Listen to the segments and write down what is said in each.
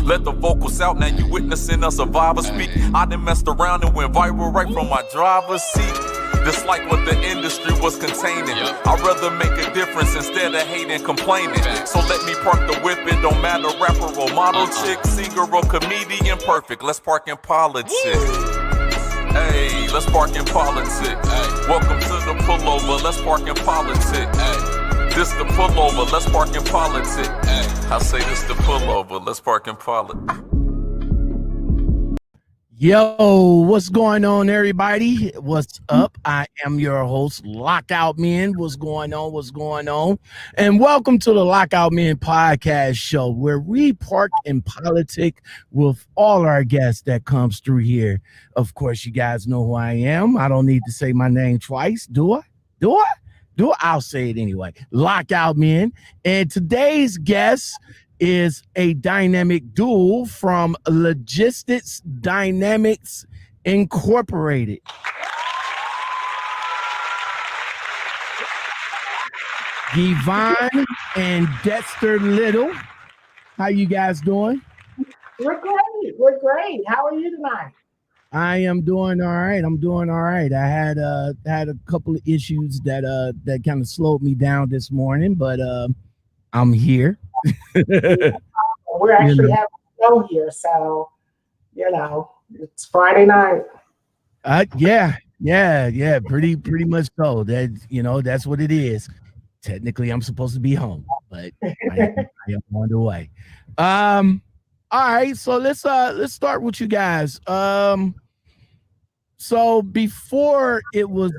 Let the vocals out, now you witnessing a survivor speak. I done messed around and went viral right from my driver's seat. Just like what the industry was containing. I'd rather make a difference instead of hating, complaining. So let me park the whip, it don't matter, rapper or model chick, singer or comedian, perfect. Let's park in politics. Hey, let's park in politics. Welcome to the pullover, let's park in politics. This the pullover, let's park in politics. I say this the pullover, let's park in politics. Yo, what's going on, everybody? What's up? I am your host, Lockoutmen. What's going on? What's going on? And welcome to the Lockoutmen podcast show, where we park in politic with all our guests that comes through here. Of course, you guys know who I am. I don't need to say my name twice, do I? I'll say it anyway. Lockoutmen. And today's guest is a dynamic duo from Logistics Dynamics Incorporated. Yvonne and Dexter Little. How you guys doing? We're great. How are you tonight? I am doing all right. I had a couple of issues that kind of slowed me down this morning, but I'm here. We're actually having a show here, so it's Friday night. Yeah, pretty much so. That that's what it is. Technically, I'm supposed to be home, but I am on the way. All right, so let's start with you guys. So before it was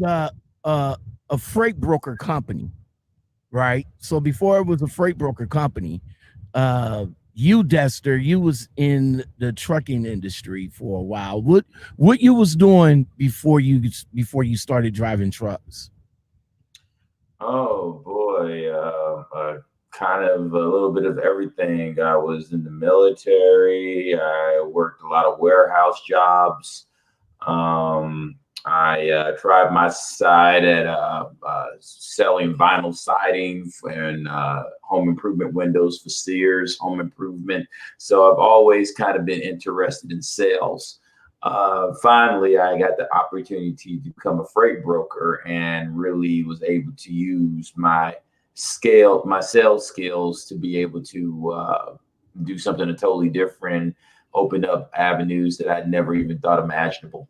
a freight broker company. Right. So before it was a freight broker company, you, Dexter, you was in the trucking industry for a while. What you was doing before you started driving trucks? Oh boy, kind of a little bit of everything. I was in the military. I worked a lot of warehouse jobs. I tried my side at selling vinyl siding and home improvement windows for Sears Home Improvement. So I've always kind of been interested in sales. Finally, I got the opportunity to become a freight broker and really was able to use my sales skills to be able to do something totally different, open up avenues that I'd never even thought imaginable.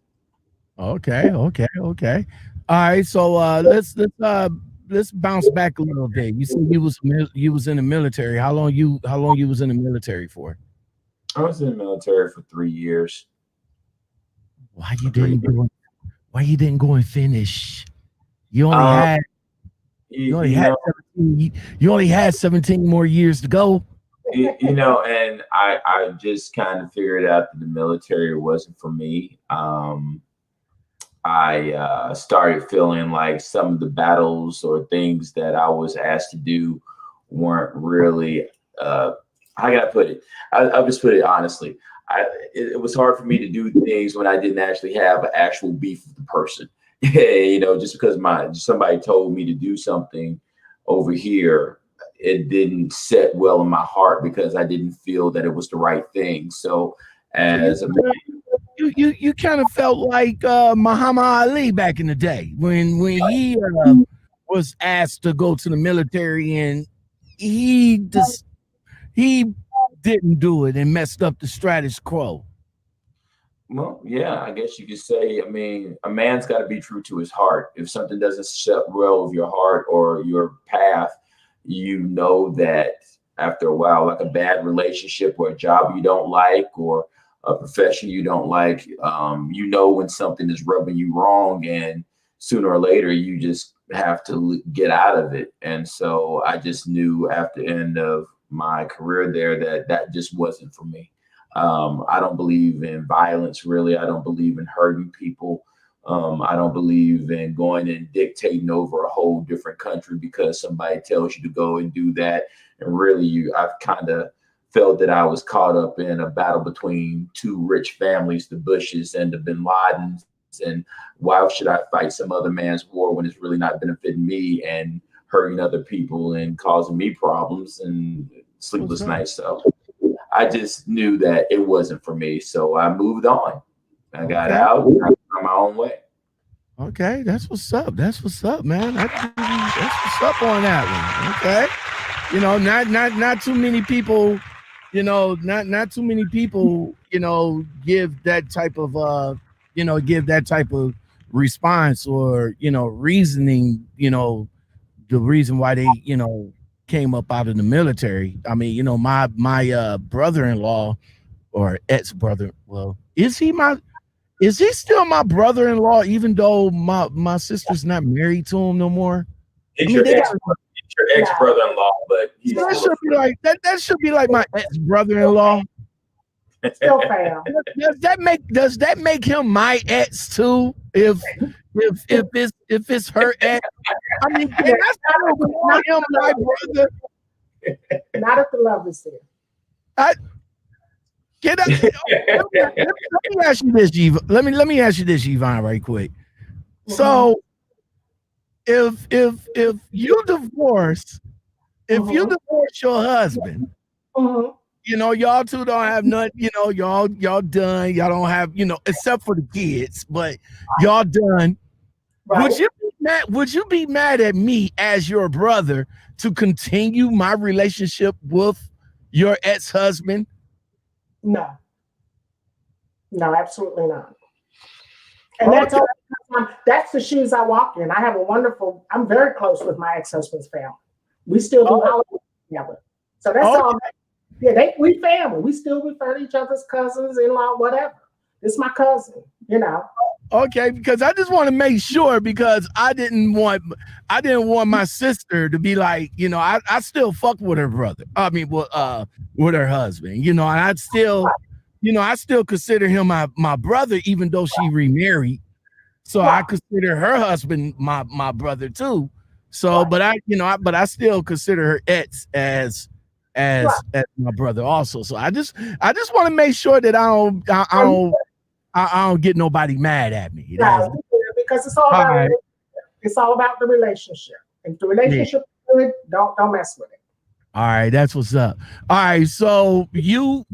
Okay. All right, so let's bounce back a little bit. You said you was in the military. How long you was in the military for? I was in the military for 3 years. Why you didn't go and finish? You only had 17 more years to go. And I just kind of figured out that the military wasn't for me. I started feeling like some of the battles or things that I was asked to do weren't really, how can I put it? I'll just put it honestly. It was hard for me to do things when I didn't actually have an actual beef with the person. Just because somebody told me to do something over here, it didn't set well in my heart because I didn't feel that it was the right thing. So as a man, you kind of felt like Muhammad Ali back in the day when he was asked to go to the military and he didn't do it and messed up the status quo. Well, yeah, I guess you could say, a man's got to be true to his heart. If something doesn't set well with your heart or your path, that after a while, like a bad relationship or a job you don't like or a profession you don't like, when something is rubbing you wrong, and sooner or later you just have to get out of it. And so I just knew after the end of my career there that just wasn't for me. I don't believe in violence, really. I don't believe in hurting people. I don't believe in going and dictating over a whole different country because somebody tells you to go and do that. And really, I've kind of felt that I was caught up in a battle between two rich families, the Bushes and the Bin Ladens. And why should I fight some other man's war when it's really not benefiting me and hurting other people and causing me problems and sleepless nights? So I just knew that it wasn't for me. So I moved on. I got out and I went my own way. Okay, that's what's up. That's what's up, man. That's what's up on that one. Okay. You know, not too many people, you know, not too many people, you know, give that type of response or, you know, reasoning, you know, the reason why they, you know, came up out of the military. I mean, you know, my brother-in-law or ex-brother, well, is he still my brother-in-law even though my sister's not married to him no more? It's your ex-brother-in-law, but that should be like that should be like my ex-brother-in-law. Still fam. Does that make him my ex too? If it's her ex, I mean, can I still call him my brother? Not if the love is there. Let me ask you this, Yvonne. Let me ask you this, Yvonne, right quick. Mm-hmm. So, if you divorce, your husband, you know, y'all two don't have nothing, you know, y'all done, y'all don't have, you know, except for the kids, but y'all done. Right. Would you be mad at me as your brother to continue my relationship with your ex-husband? No, absolutely not. And that's the shoes I walk in. I'm very close with my ex-husband's family. We still do holidays together. So that's all. Yeah, we family. We still refer to each other's cousins, in-law, whatever. It's my cousin, you know. Okay, because I just want to make sure, because I didn't want my sister to be like, you know, I still fuck with her brother. I mean, with her husband, you know, and I still consider him my brother, even though she remarried. So I consider her husband my brother too. So, but I still consider her ex as my brother also. So I just want to make sure that I don't get nobody mad at me. Because it's all about it's all about the relationship. If the relationship is good, don't mess with it. All right, that's what's up. All right, so you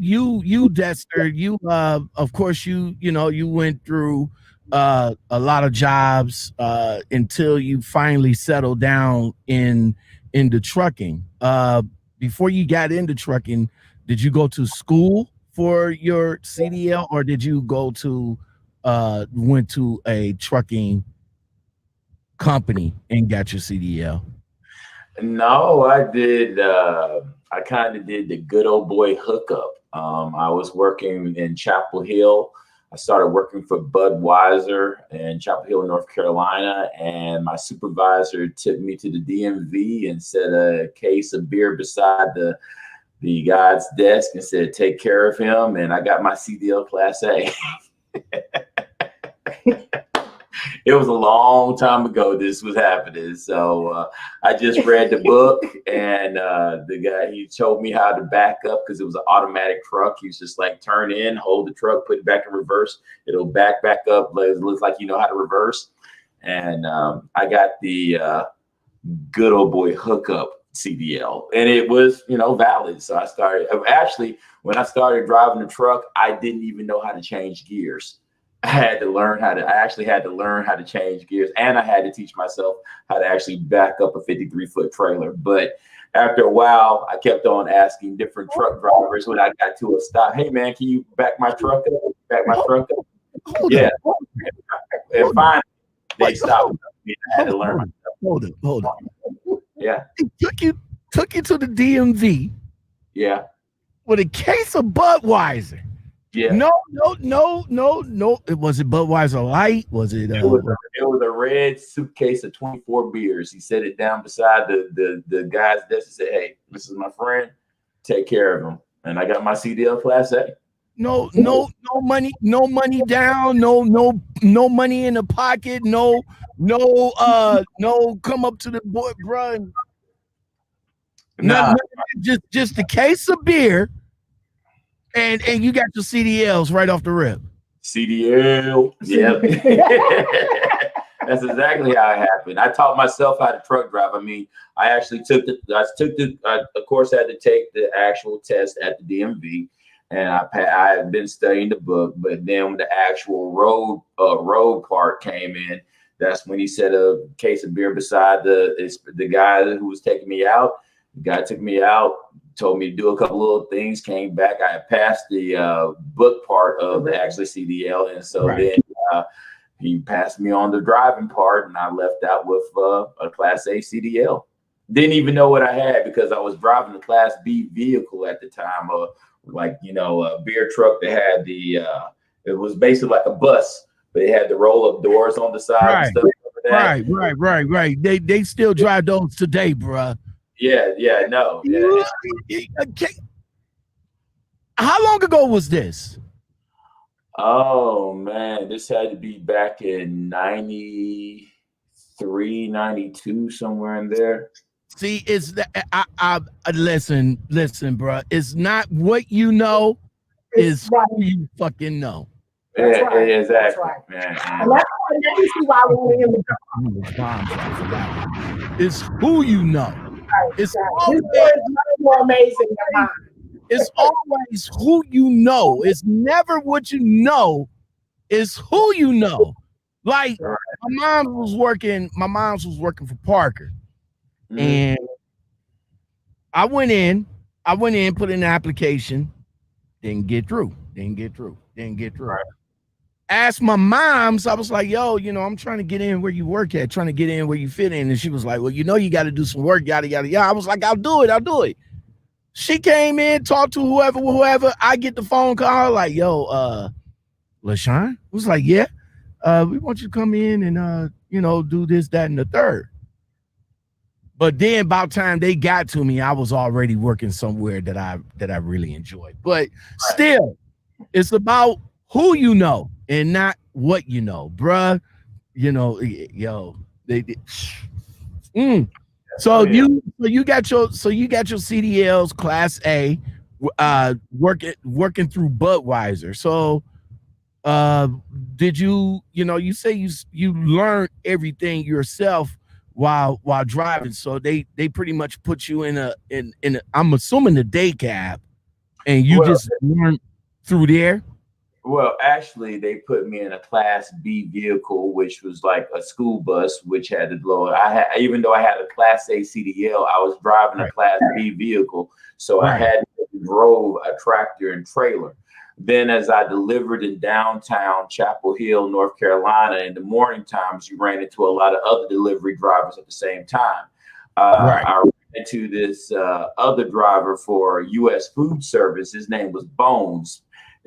Dexter, you of course you went through a lot of jobs until you finally settled down in the trucking. Before you got into trucking, did you go to school for your CDL, or did you went to a trucking company and got your CDL? No, I did. I kind of did the good old boy hookup. I was working in Chapel Hill. I started working for Budweiser in Chapel Hill, North Carolina, and my supervisor took me to the DMV and set a case of beer beside the guy's desk and said, "Take care of him." And I got my CDL Class A. It was a long time ago this was happening. So I just read the book, and the guy, he showed me how to back up because it was an automatic truck. He was just like, turn in, hold the truck, put it back in reverse. It'll back up. It looks like you know how to reverse. And I got the good old boy hookup CDL, and it was, you know, valid. So I started, when I started driving the truck, I didn't even know how to change gears. I actually had to learn how to change gears, and I had to teach myself how to actually back up a 53-foot trailer. But after a while, I kept on asking different truck drivers when I got to a stop, "Hey man, can you back my truck up? Back my truck up?" Yeah. And finally, they stopped. I had to learn. Hold on. Yeah. It took you to the DMV. Yeah. With a case of Budweiser. Yeah. No. Was it Budweiser Light? Was it? It was a red suitcase of 24 beers. He set it down beside the guy's desk and said, "Hey, this is my friend. Take care of him." And I got my CDL Class A. No money down. No money in the pocket. No. Come up to the boy, bro. Nah. Just a case of beer. And you got your CDLs right off the rip. CDL, yeah. That's exactly how it happened. I taught myself how to truck drive. I mean, I actually took of course, I had to take the actual test at the DMV, and I had been studying the book. But then when the actual road part came in, that's when he set a case of beer beside the guy who was taking me out. The guy took me out, told me to do a couple little things, came back. I had passed the book part of the actually CDL, and so then he passed me on the driving part, and I left out with a Class A CDL. Didn't even know what I had because I was driving the Class B vehicle at the time, a beer truck that had it was basically like a bus, but it had the roll-up doors on the side and stuff like that. Right. They still drive those today, bruh. Yeah, no. Yeah. Okay. How long ago was this? Oh man, this had to be back in 93, 92, somewhere in there. See, it's I listen, bro. It's not what you know, it's who you fucking know. That's right. Exactly, That's right. Man. And that's why I want him to It's who you know. It's always more amazing than mine. It's always who you know. It's never what you know. It's who you know. Like my mom was working for Parker. Mm-hmm. And I went in, put in an application, didn't get through. Right. Asked my mom, so I was like, yo, I'm trying to get in where you work at, trying to get in where you fit in. And she was like, well, you got to do some work, yada, yada, yada. I was like, I'll do it. She came in, talked to whoever. I get the phone call, like, yo, LaShawn? Was like, yeah, we want you to come in and, do this, that, and the third. But then about time they got to me, I was already working somewhere that I really enjoyed. But still, it's about who you know and not what you know, bruh. So you got your CDLs Class A, working through Budweiser. So did you say you learned everything yourself while driving? So they pretty much put you in a I'm assuming the day cab, and you just learned through there. Well, actually, they put me in a Class B vehicle, which was like a school bus, which had the lower. Even though I had a Class A CDL, I was driving a Class B vehicle, so I drove a tractor and trailer. Then, as I delivered in downtown Chapel Hill, North Carolina, in the morning times, you ran into a lot of other delivery drivers at the same time. I ran into this other driver for U.S. Food Service. His name was Bones.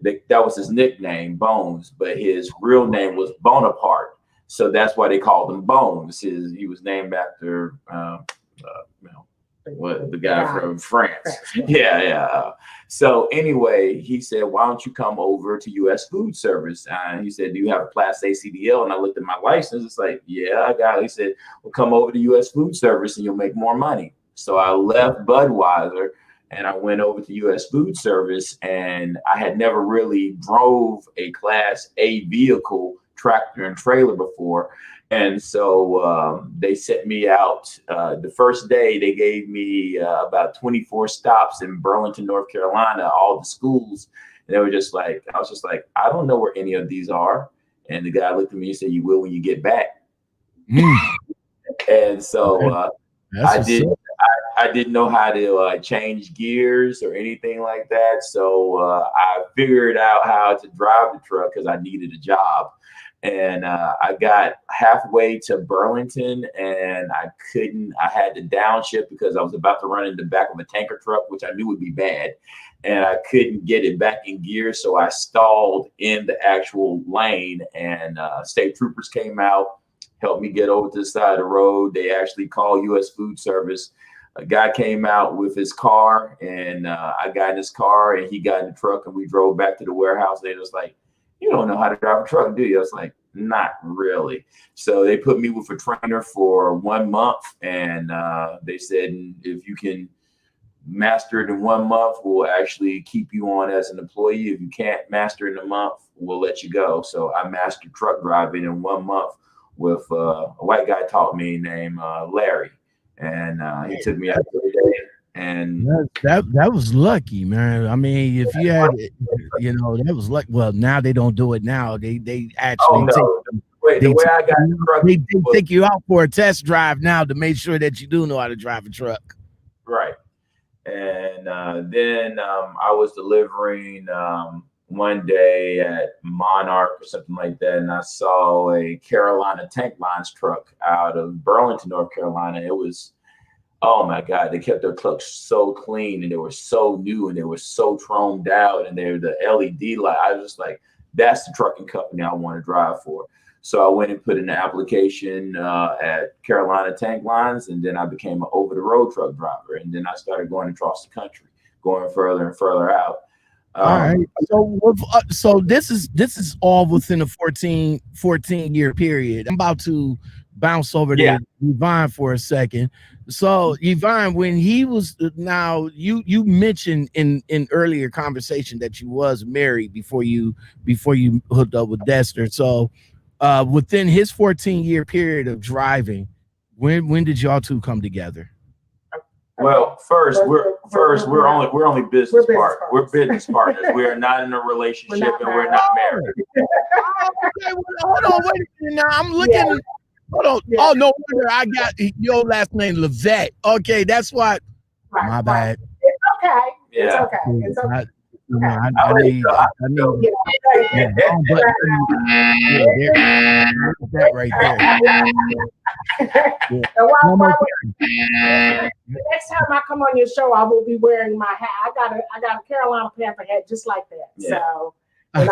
That was his nickname, Bones, but his real name was Bonaparte. So that's why they called him Bones. He was named after the guy from France. Yeah. So anyway, he said, why don't you come over to U.S. Food Service? And he said, do you have a Class A CDL? And I looked at my license. It's like, yeah, I got it. He said, well, come over to U.S. Food Service and you'll make more money. So I left Budweiser and I went over to U.S. Food Service, and I had never really drove a Class A vehicle, tractor and trailer before. And so they sent me out. The first day, they gave me about 24 stops in Burlington, North Carolina, all the schools. And they were just like, I was just like, I don't know where any of these are. And the guy looked at me and said, you will when you get back. And so I didn't know how to change gears or anything like that. So I figured out how to drive the truck because I needed a job. And I got halfway to Burlington and I had to downshift because I was about to run in the back of a tanker truck, which I knew would be bad. And I couldn't get it back in gear. So I stalled in the actual lane, and state troopers came out, helped me get over to the side of the road. They actually called U.S. Food Service. A guy came out with his car, and I got in his car, and he got in the truck, and we drove back to the warehouse. They was like, you don't know how to drive a truck, do you? I was like, not really. So they put me with a trainer for 1 month, and they said, if you can master it in 1 month, we'll actually keep you on as an employee. If you can't master it in a month, we'll let you go. So I mastered truck driving in 1 month with a white guy taught me named Larry, and he took me out every day. And that was lucky, man. I mean, if you had, you know, that was like, well, now they don't do it now. They actually they take you out for a test drive now to make sure that you do know how to drive a truck. Right. And then I was delivering one day at Monarch or something like that, and I saw a Carolina Tank Lines truck out of Burlington, North Carolina. It was, oh my God, they kept their trucks so clean, and they were so new, and they were so chromed out, and they're the LED light. I was just like, that's the trucking company I want to drive for. So I went and put in an application at Carolina Tank Lines, and then I became an over-the-road truck driver, and then I started going across the country, going further and further out. All right. So this is all within a 14-year period. I'm about to bounce over to Yvonne for a second. So Yvonne, when he was, now you mentioned in earlier conversation that you was married before you hooked up with Dexter. So within his 14-year period of driving, when did y'all two come together? Well, we're only business partners. We're business partners. We are not in a relationship, and we're not married. Okay, hold on, wait a minute. Now I'm looking. Yeah. Hold on. Yeah. Oh, no wonder I got your last name Levette. Okay, that's why. Right, my bad. It's okay. Yeah. It's okay. It's okay. I need that right there. The next time I come on your show, I will be wearing my hat. I got a Carolina Panther hat just like that. Yeah. So if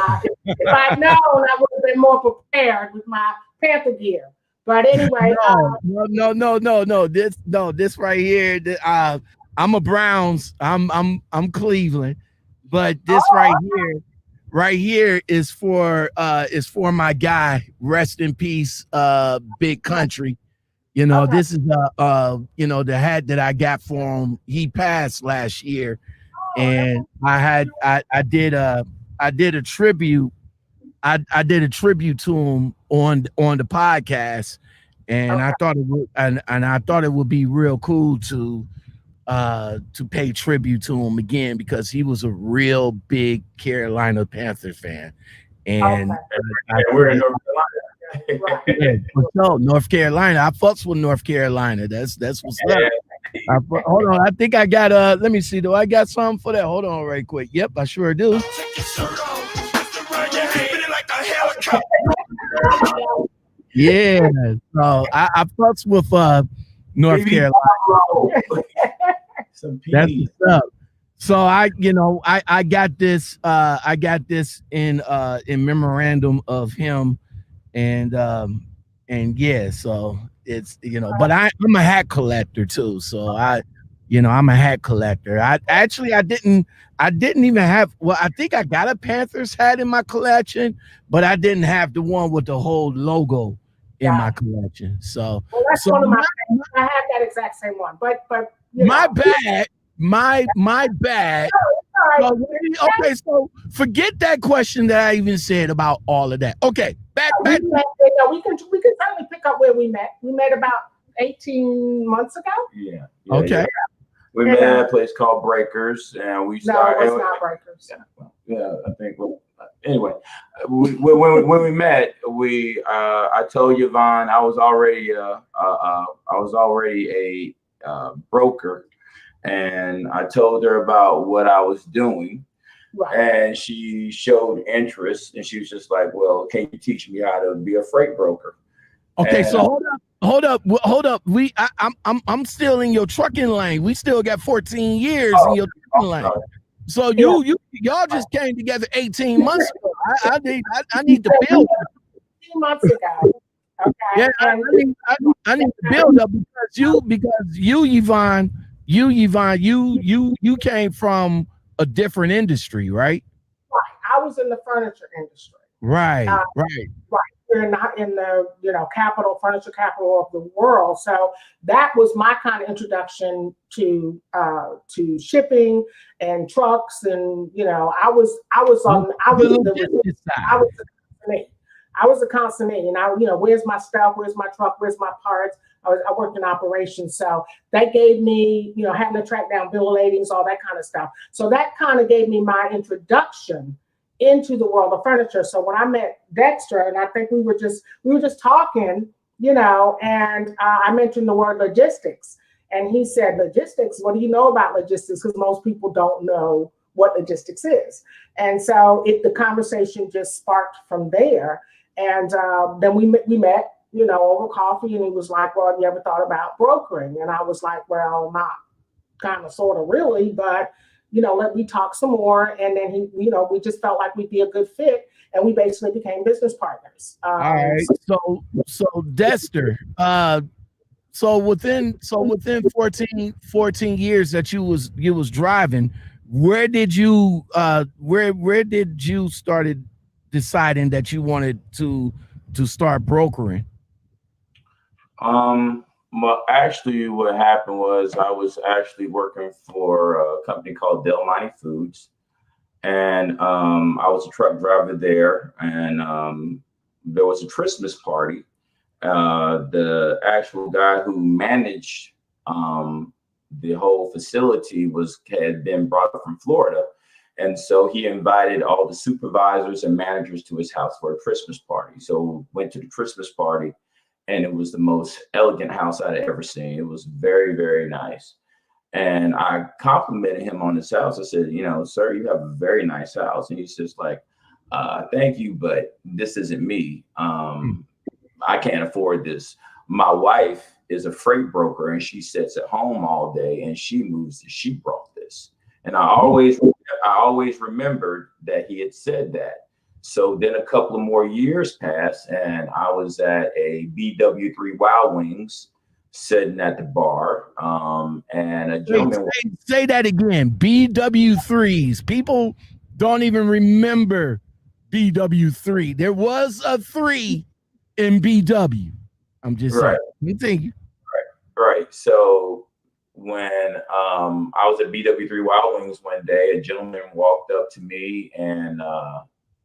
I'd known, I would have been more prepared with my Panther gear. But anyway, This right here, I'm a Browns. I'm Cleveland. But this right here is for my guy. Rest in peace, Big Country. You know, this is the hat that I got for him. He passed last year, and I did a tribute. I did a tribute to him on the podcast, and I thought it would be real cool to pay tribute to him again, because he was a real big Carolina Panther fan. And we're in North Carolina. North Carolina. I fucks with North Carolina. That's what's up. Hold on. I think I got let me see. Do I got something for that? Hold on right quick. Yep, I sure do. Yeah. So I fucks with North Carolina. That's what's up. So I got this in memorandum of him, and yeah, so it's, but I'm a hat collector too. So I'm a hat collector. I didn't even have, well, I think I got a Panthers hat in my collection, but I didn't have the one with the whole logo in my collection. So, that's one of my I have that exact same one, but my bad. My bad. Okay, so forget that question that I even said about all of that. Okay, back. We can certainly pick up where we met. We met about 18 months ago. Yeah. Okay. Yeah. We met at a place called Breakers, and we started. No, it's not Breakers. Yeah, I think. Anyway, when we met, I told Yvonne I was already a broker. And I told her about what I was doing, and she showed interest, and she was just like, well, can you teach me how to be a freight broker? Okay, and so hold up. I'm still in your trucking lane. We still got 14 years in your trucking lane. So y'all just came together 18 months ago. I need to build 18 months ago. Okay. Yeah, I need to build up, because you, Yvonne, you came from a different industry, right? Right. I was in the furniture industry. Right. We're not in the furniture capital of the world. So that was my kind of introduction to shipping and trucks, and I was the I was a consignee, and where's my stuff? Where's my truck? Where's my parts? I worked in operations, so that gave me, having to track down bill of ladings, all that kind of stuff. So that kind of gave me my introduction into the world of furniture. So when I met Dexter, and I think we were just talking, and I mentioned the word logistics, and he said, "Logistics? What do you know about logistics?" Because most people don't know what logistics is, and so the conversation just sparked from there. And then we met, over coffee, and he was like, "Well, have you ever thought about brokering?" And I was like, "Well, not kind of, sort of, really, but let me talk some more." And then he, we just felt like we'd be a good fit, and we basically became business partners. All right. So Dexter, so within 14 years that you was driving, where did you started deciding that you wanted to start brokering? Well, actually, what happened was I was actually working for a company called Del Monte Foods, and I was a truck driver there. And there was a Christmas party. The actual guy who managed the whole facility had been brought up from Florida, and so he invited all the supervisors and managers to his house for a Christmas party. So went to the Christmas party. And it was the most elegant house I'd ever seen. It was very, very nice. And I complimented him on his house. I said, "Sir, you have a very nice house." And he says, like, "Thank you, but this isn't me. I can't afford this. My wife is a freight broker, and she sits at home all day, and she moves. She brought this." And I always remembered that he had said that. So then a couple of more years passed, and I was at a BW3 Wild Wings sitting at the bar. And a gentleman. Say that again. BW3s. People don't even remember BW3. There was a 3 in BW. I'm just saying. Continue. Right. So when I was at BW3 Wild Wings one day, a gentleman walked up to me and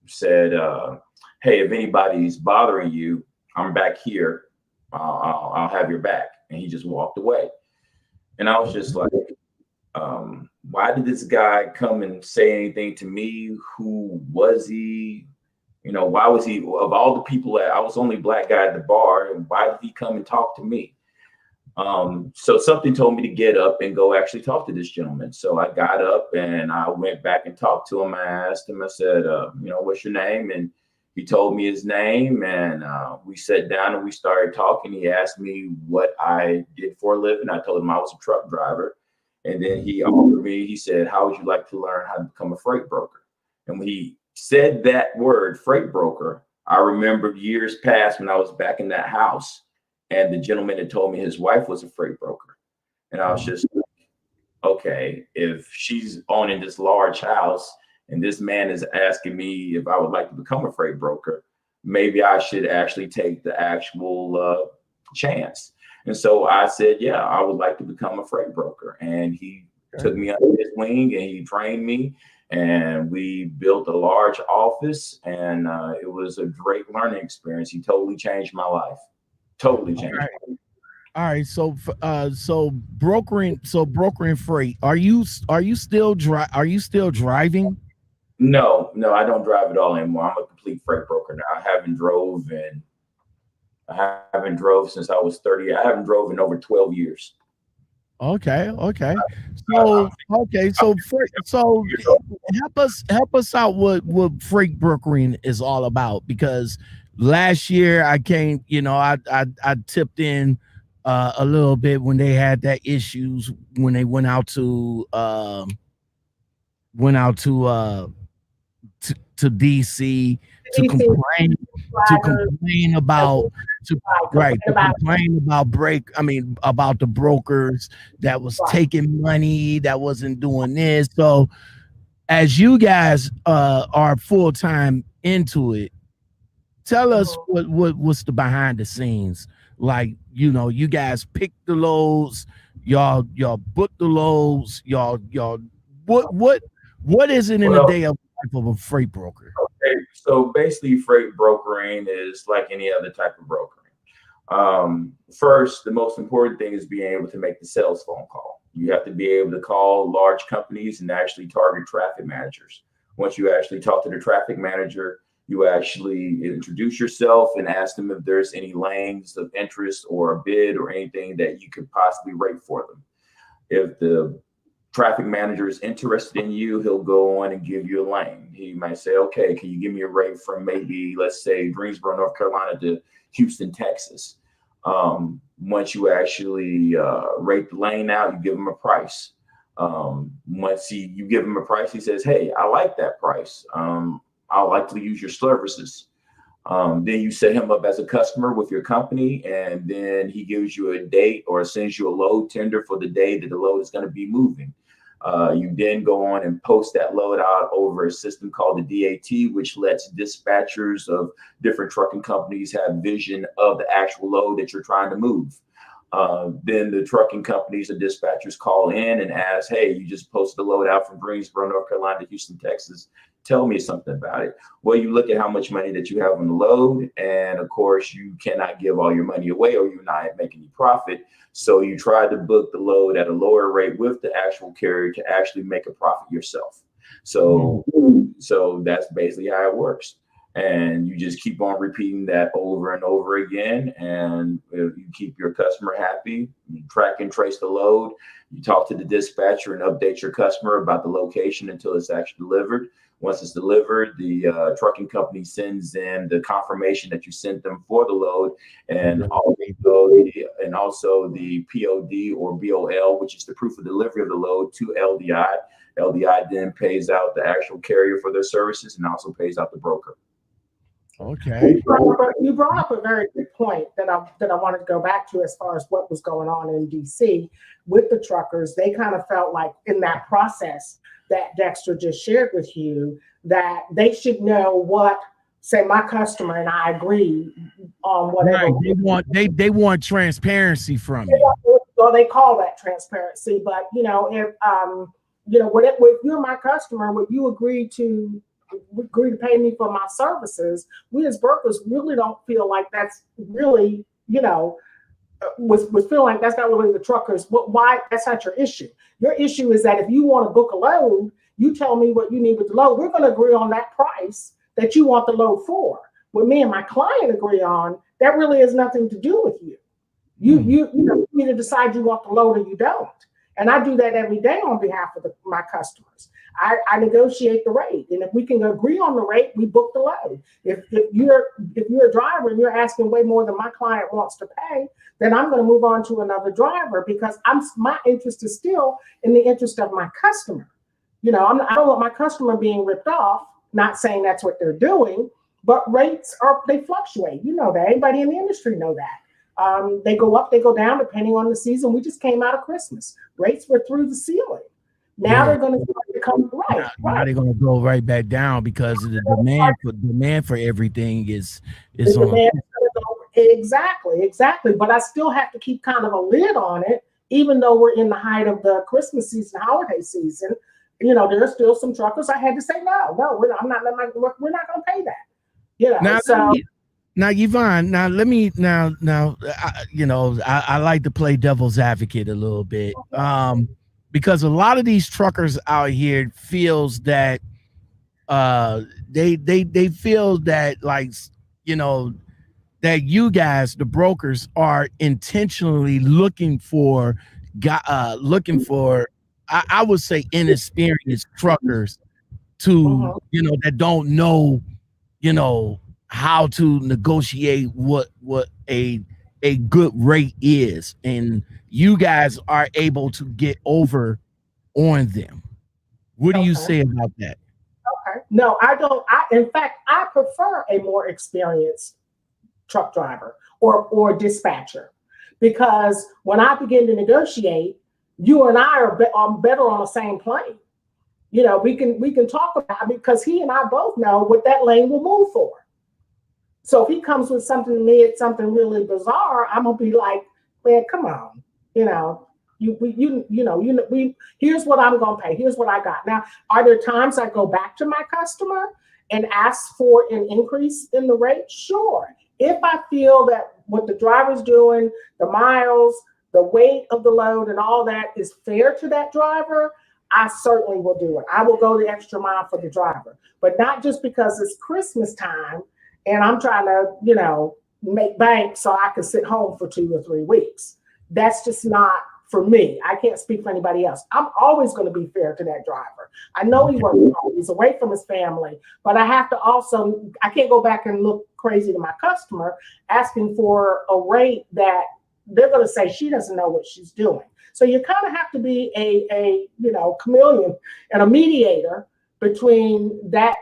said, "Hey, if anybody's bothering you, I'm back here. I'll have your back." And he just walked away. And I was just like, why did this guy come and say anything to me? Who was he? Why was he, of all the people I was the only black guy at the bar, and why did he come and talk to me? So something told me to get up and go actually talk to this gentleman. So I got up and I went back and talked to him. I asked him, I said, "What's your name?" And he told me his name, and we sat down and we started talking. He asked me what I did for a living. I told him I was a truck driver. And then he offered me, he said, "How would you like to learn how to become a freight broker?" And when he said that word, freight broker, I remembered years past when I was back in that house. And the gentleman had told me his wife was a freight broker. And I was just like, okay, if she's owning this large house and this man is asking me if I would like to become a freight broker, maybe I should actually take the actual chance. And so I said, yeah, I would like to become a freight broker. And he took me under his wing and he trained me. And we built a large office, and it was a great learning experience. He totally changed my life. Totally changed. All right. So brokering freight. Are you still driving? No, I don't drive at all anymore. I'm a complete freight broker now. I haven't drove since I was 30. I haven't drove in over 12 years. Okay. So help us out what freight brokering is all about, because last year I came, I tipped in a little bit when they had that issues when they went out to DC to complain about about the brokers that was taking money, that wasn't doing this. So as you guys are full-time into it, tell us what's the behind the scenes. Like, you guys pick the loads, y'all book the loads, y'all what is it in a day of life of a freight broker? Okay, so basically, freight brokering is like any other type of brokering. First, the most important thing is being able to make the sales phone call. You have to be able to call large companies and actually target traffic managers. Once you actually talk to the traffic manager, you actually introduce yourself and ask them if there's any lanes of interest or a bid or anything that you could possibly rate for them. If the traffic manager is interested in you, he'll go on and give you a lane. He might say, okay, can you give me a rate from maybe, let's say, Greensboro, North Carolina to Houston, Texas. Once you actually rate the lane out, you give him a price. Once you give him a price, he says, hey, I like that price. I'd like to use your services. Then you set him up as a customer with your company, and then he gives you a date or sends you a load tender for the day that the load is going to be moving. You then go on and post that load out over a system called the DAT, which lets dispatchers of different trucking companies have vision of the actual load that you're trying to move. Then the trucking companies and dispatchers call in and ask, hey, you just posted a load out from Greensboro, North Carolina to Houston, Texas. Tell me something about it. Well, you look at how much money that you have on the load, and of course, you cannot give all your money away or you're not making any profit. So you try to book the load at a lower rate with the actual carrier to actually make a profit yourself. So that's basically how it works. And you just keep on repeating that over and over again. And if you keep your customer happy, you track and trace the load, you talk to the dispatcher and update your customer about the location until it's actually delivered. Once it's delivered, the trucking company sends in the confirmation that you sent them for the load, and also the POD or BOL, which is the proof of delivery of the load, to LDI. LDI then pays out the actual carrier for their services and also pays out the broker. Okay. You brought up a very good point that I wanted to go back to as far as what was going on in DC with the truckers. They kind of felt like in that process that Dexter just shared with you, that they should know what, say, my customer and I agree on whatever. Right. They want transparency from you. Well, they call that transparency, but if you're my customer, would you agree to pay me for my services? We as brokers really don't feel like that's really, was feeling like that's not really the truckers. Why? That's not your issue. Your issue is that if you want to book a load, you tell me what you need with the load. We're going to agree on that price that you want the load for. What me and my client agree on, that really has nothing to do with you. You either decide you want the load or you don't. And I do that every day on behalf of my customers. I negotiate the rate, and if we can agree on the rate, we book the load. If you're a driver and you're asking way more than my client wants to pay, then I'm going to move on to another driver, because my interest is still in the interest of my customer. I don't want my customer being ripped off. Not saying that's what they're doing, but rates they fluctuate. You know that. Anybody in the industry know that. They go up, they go down depending on the season. We just came out of Christmas. Rates were through the ceiling. Now they're going to come right. Now they're going to go right back down because of the demand for everything is on. Exactly. But I still have to keep kind of a lid on it, even though we're in the height of the Christmas season, holiday season. There are still some truckers. I had to say no, we're not going to pay that. Now, Yvonne, I like to play devil's advocate a little bit, because a lot of these truckers out here feels that they feel that, like, that you guys, the brokers, are intentionally looking for I would say inexperienced truckers to that don't know how to negotiate what a good rate is, and you guys are able to get over on them. What do you say about that? Okay. No, I don't. In fact, I prefer a more experienced truck driver or dispatcher, because when I begin to negotiate, you and I are better on the same plane. We can talk about it, because he and I both know what that lane will move for. So if he comes with something to me, it's something really bizarre, I'm gonna be like, man, come on, here's what I'm gonna pay. Here's what I got. Now, are there times I go back to my customer and ask for an increase in the rate? Sure. If I feel that what the driver's doing, the miles, the weight of the load and all that is fair to that driver, I certainly will do it. I will go the extra mile for the driver, but not just because it's Christmas time and I'm trying to, make bank so I can sit home for 2 or 3 weeks. That's just not for me. I can't speak for anybody else. I'm always going to be fair to that driver. I know he works hard. He's away from his family, but I can't go back and look crazy to my customer asking for a rate that they're going to say she doesn't know what she's doing. So you kind of have to be a chameleon and a mediator between that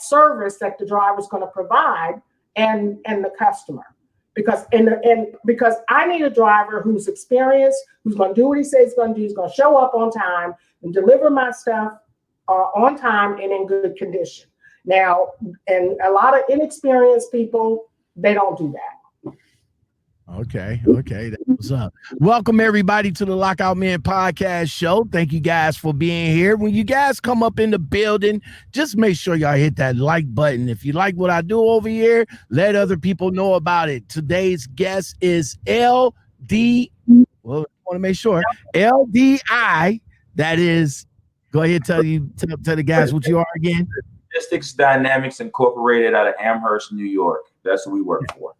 service that the driver's going to provide and the customer, because I need a driver who's experienced, who's going to do what he says he's going to do. He's going to show up on time and deliver my stuff on time and in good condition. Now, and a lot of inexperienced people, they don't do that. Okay, that was up. Welcome everybody to the Lockoutmen Podcast Show. Thank you guys for being here. When you guys come up in the building, just make sure y'all hit that like button. If you like what I do over here, let other people know about it. Today's guest is LD. Well, I want to make sure LDI. That is, go ahead, tell the guys what you are again. Logistics Dynamics Incorporated out of Amherst, New York. That's what we work for.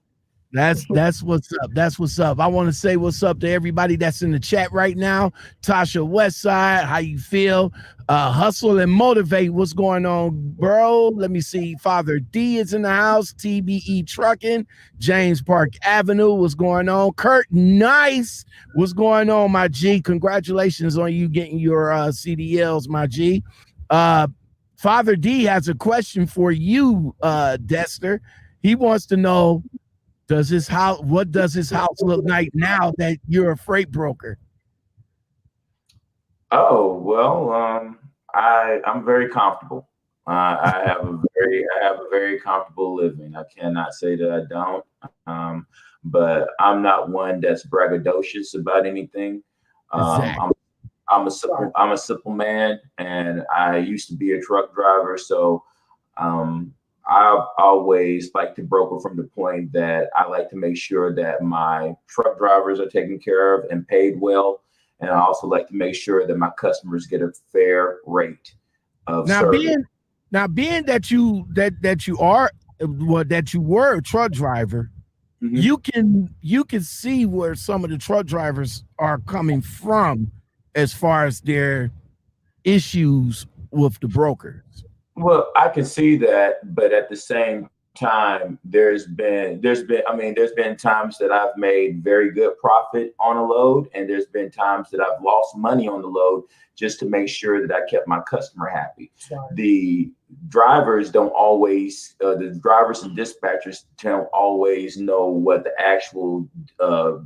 That's what's up. That's what's up. I want to say what's up to everybody that's in the chat right now. Tasha Westside, how you feel? Hustle and motivate. What's going on, bro? Let me see. Father D is in the house. TBE Trucking. James Park Avenue. What's going on? Kurt Nice. What's going on, my G? Congratulations on you getting your CDLs, my G. Father D has a question for you, Dexter. He wants to know, what does his house look like now that you're a freight broker? Oh, well, I'm very comfortable. I have a very comfortable living. I cannot say that I don't. But I'm not one that's braggadocious about anything. Exactly. I'm a simple man, and I used to be a truck driver, so I've always liked to broker from the point that I like to make sure that my truck drivers are taken care of and paid well. And I also like to make sure that my customers get a fair rate of service. Being that you were a truck driver, mm-hmm. you can see where some of the truck drivers are coming from as far as their issues with the brokers. Well, I can see that, but at the same time, there's been times that I've made very good profit on a load, and there's been times that I've lost money on the load just to make sure that I kept my customer happy. Sorry. The drivers and dispatchers don't always know what the actual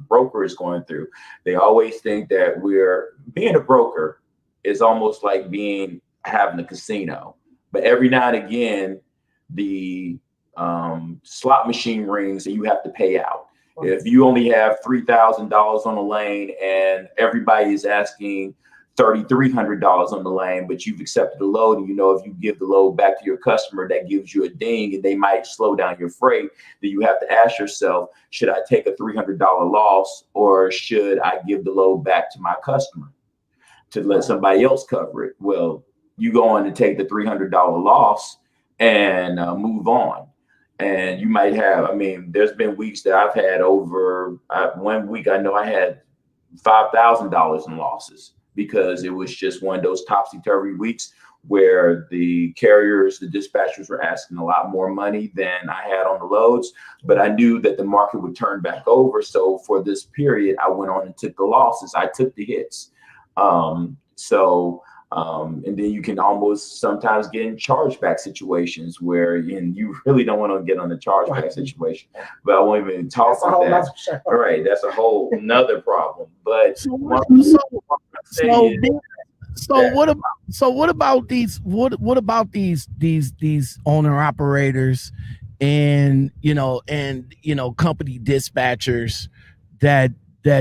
broker is going through. They always think that being a broker is almost like having a casino. But every now and again, the slot machine rings and you have to pay out. Okay. If you only have $3,000 on a lane and everybody is asking $3,300 on the lane, but you've accepted the load, and if you give the load back to your customer, that gives you a ding and they might slow down your freight, then you have to ask yourself, should I take a $300 loss, or should I give the load back to my customer to let somebody else cover it? Well, you go on to take the $300 loss and move on. And you might have, there's been weeks that I've had over, 1 week I know I had $5,000 in losses, because it was just one of those topsy-turvy weeks where the carriers, the dispatchers were asking a lot more money than I had on the loads, but I knew that the market would turn back over. So for this period, I went on and took the losses. I took the hits. And then you can almost sometimes get in chargeback situations where you really don't want to get on the chargeback situation. But I won't even talk about that. All right, that's a whole nother problem. But what about these owner operators and company dispatchers that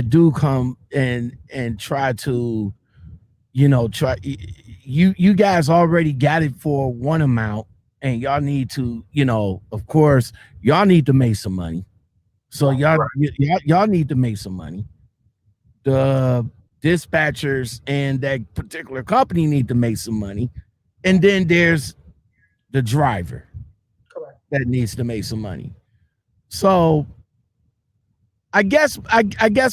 do come and try to you guys already got it for one amount, and y'all need to, of course, y'all need to make some money. So y'all need to make some money. The dispatchers and that particular company need to make some money. And then there's the driver that needs to make some money. So I guess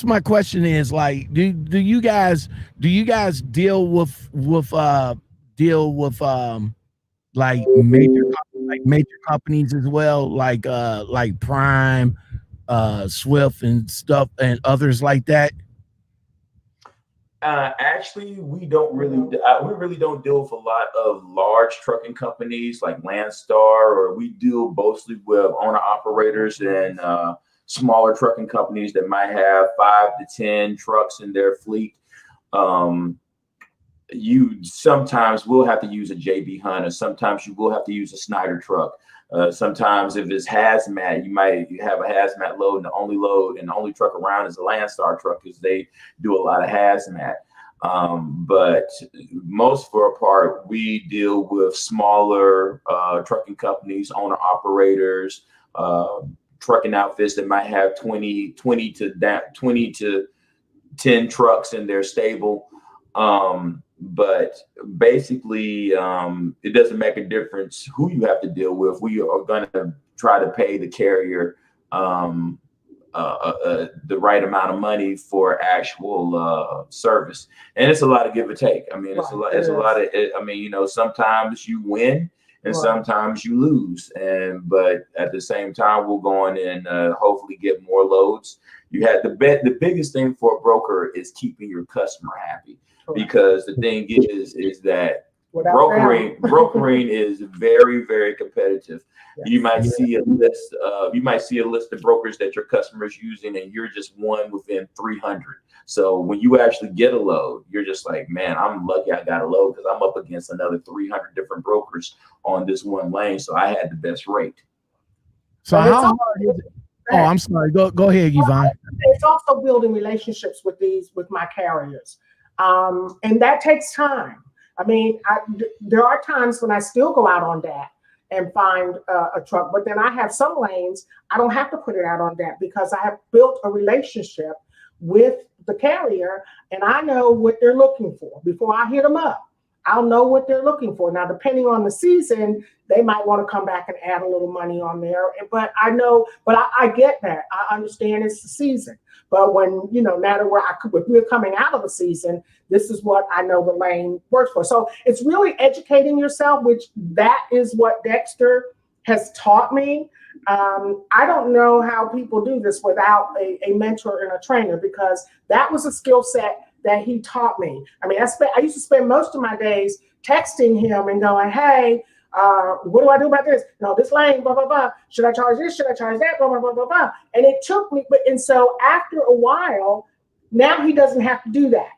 my question is, like, do you guys deal with like major companies as well, like Prime, Swift and stuff, and others like that? Actually, we don't really. We really don't deal with a lot of large trucking companies like Landstar, or we deal mostly with owner operators and smaller trucking companies that might have 5 to 10 trucks in their fleet. You sometimes will have to use a JB Hunt, or sometimes you will have to use a Snyder truck. Sometimes if it's hazmat, you have a hazmat load, and the only truck around is a Landstar truck, because they do a lot of hazmat. But most for a part, we deal with smaller trucking companies, owner operators, trucking outfits that might have 20 to 10 trucks in their stable. But basically, it doesn't make a difference who you have to deal with. We are going to try to pay the carrier the right amount of money for actual service, and it's a lot of give and take. I mean, it's a lot of. I mean, sometimes you win and sometimes you lose, but at the same time, we'll go on and hopefully get more loads. You had the biggest thing for a broker is keeping your customer happy. Because the thing is that brokering is very, very competitive. Yes. You might see a list of brokers that your customer's using, and you're just one within 300. So when you actually get a load, you're just like, man, I'm lucky I got a load, because I'm up against another 300 different brokers on this one lane. So I had the best rate. So how hard is it? Oh, I'm sorry. Go ahead, Yvonne. It's also building relationships with my carriers. And that takes time. I mean, there are times when I still go out on that and find a truck, but then I have some lanes I don't have to put it out on that, because I have built a relationship with the carrier, and I know what they're looking for before I hit them up. I'll know what they're looking for. Now, depending on the season, they might want to come back and add a little money on there. But I know, I get that. I understand it's the season. But when, no matter where if we're coming out of a season, this is what I know the lane works for. So it's really educating yourself, which that is what Dexter has taught me. I don't know how people do this without a mentor and a trainer, because that was a skill set that he taught me. I mean, I used to spend most of my days texting him and going, hey, what do I do about this? No, this lane, blah, blah, blah. Should I charge this? Should I charge that? Blah, blah, blah, blah, blah. And it took me, and so after a while, now he doesn't have to do that.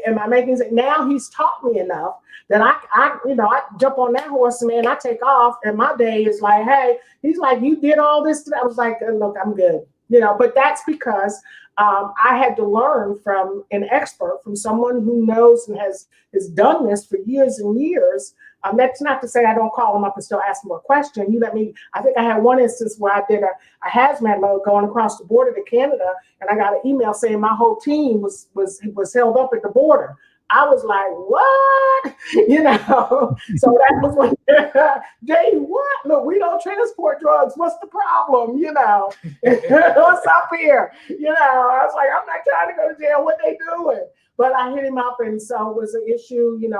Am I making sense? Now he's taught me enough that I jump on that horse, man, I take off, and my day is like, hey, he's like, you did all this today. I was like, look, I'm good. But that's because I had to learn from an expert, from someone who knows and has done this for years and years. That's not to say I don't call them up and still ask them a question. I think I had one instance where I did a hazmat load going across the border to Canada, and I got an email saying my whole team was held up at the border. I was like, what? So that was when, Jay, what? Look, we don't transport drugs. What's the problem? What's up here? I was like, I'm not trying to go to jail. What they doing? But I hit him up, and so it was an issue, and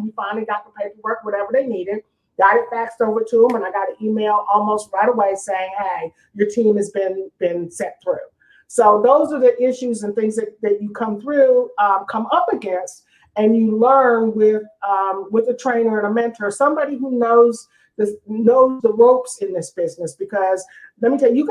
we finally got the paperwork, whatever they needed, got it faxed over to him, and I got an email almost right away saying, hey, your team has been set through. So those are the issues and things that you come up against, and you learn with a trainer and a mentor, somebody who knows the ropes in this business. Because let me tell you,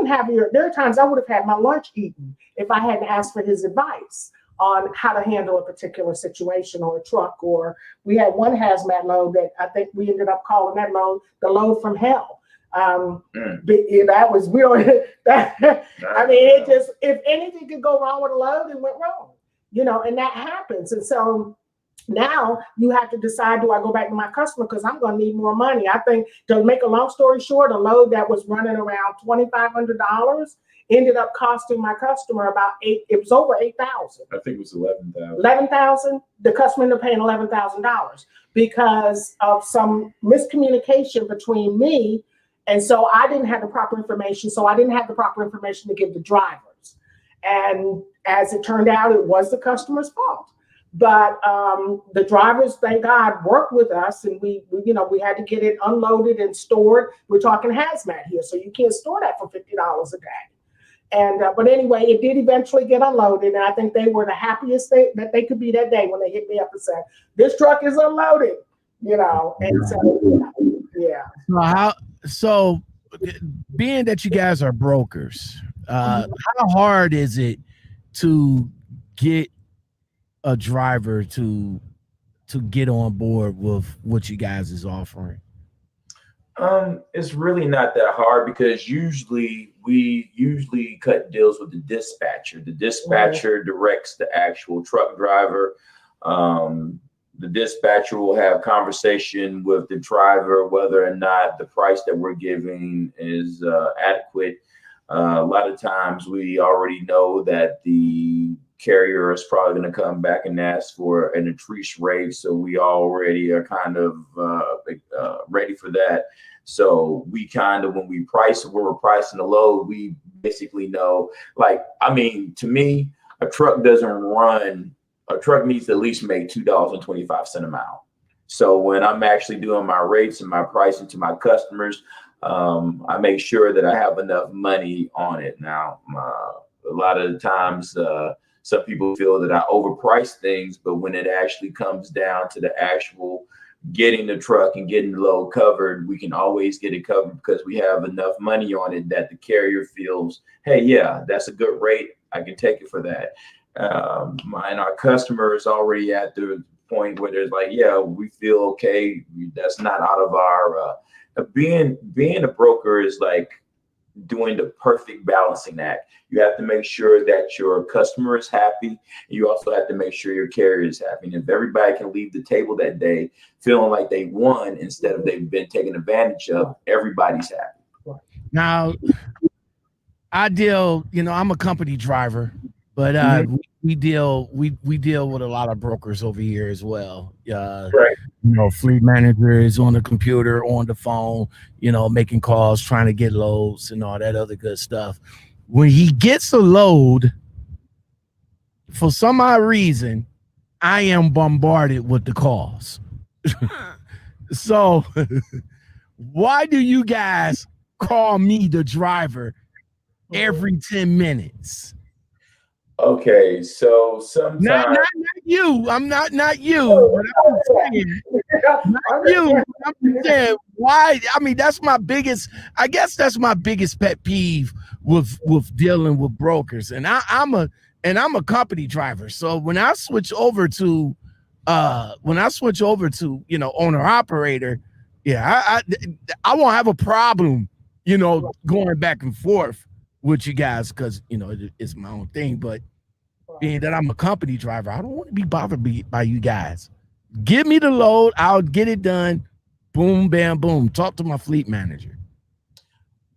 there are times I would have had my lunch eaten if I hadn't asked for his advice on how to handle a particular situation or a truck. Or we had one hazmat load that I think we ended up calling that load the load from hell. That was real. I mean, it just, if anything could go wrong with a load, it went wrong, and that happens. And so Now you have to decide, do I go back to my customer because I'm going to need more money? I think, to make a long story short, a load that was running around $2,500 ended up costing my customer about it was over $8,000. I think it was 11,000. 11,000. The customer ended up paying $11,000 because of some miscommunication between me, and so I didn't have the proper information. So I didn't have the proper information to give the drivers, and as it turned out, it was the customer's fault. But the drivers, thank God, worked with us, and we had to get it unloaded and stored. We're talking hazmat here, so you can't store that for $50 a day. And but anyway, it did eventually get unloaded, and I think they were the happiest that they could be that day when they hit me up and said, "This truck is unloaded," And so, yeah. So being that you guys are brokers, how hard is it to get a driver to get on board with what you guys is offering? It's really not that hard because we cut deals with the dispatcher. The dispatcher directs the actual truck driver. The dispatcher will have conversation with the driver whether or not the price that we're giving is adequate. A lot of times we already know that the carrier is probably going to come back and ask for an increased rate, so we already are kind of ready for that. So we kind of, when we're pricing the load, we basically know, to me, a truck needs to at least make $2.25 a mile. So when I'm actually doing my rates and my pricing to my customers, I make sure that I have enough money on it. Now, a lot of the times, some people feel that I overprice things, but when it actually comes down to the actual getting the truck and getting the load covered, we can always get it covered because we have enough money on it that the carrier feels, hey, yeah, that's a good rate. I can take it for that. And our customer is already at the point where there's like, yeah, we feel okay. That's not out of our, being a broker is like doing the perfect balancing act. You have to make sure that your customer is happy. You also have to make sure your carrier is happy. And if everybody can leave the table that day feeling like they won instead of they've been taken advantage of, everybody's happy. Now, I'm a company driver, but we deal with a lot of brokers over here as well. Right. Fleet managers on the computer, on the phone, making calls, trying to get loads and all that other good stuff. When he gets a load, for some odd reason, I am bombarded with the calls. So why do you guys call me the driver every 10 minutes? Okay, so sometimes not you. I'm not you. But I'm saying, not you. I'm saying why. I mean, that's my biggest pet peeve with dealing with brokers. And I'm a company driver. So when I switch over to owner operator, yeah, I won't have a problem, going back and forth with you guys because it's my own thing. But being that I'm a company driver, I don't want to be bothered by you guys. Give me the load, I'll get it done. Boom, bam, boom. Talk to my fleet manager.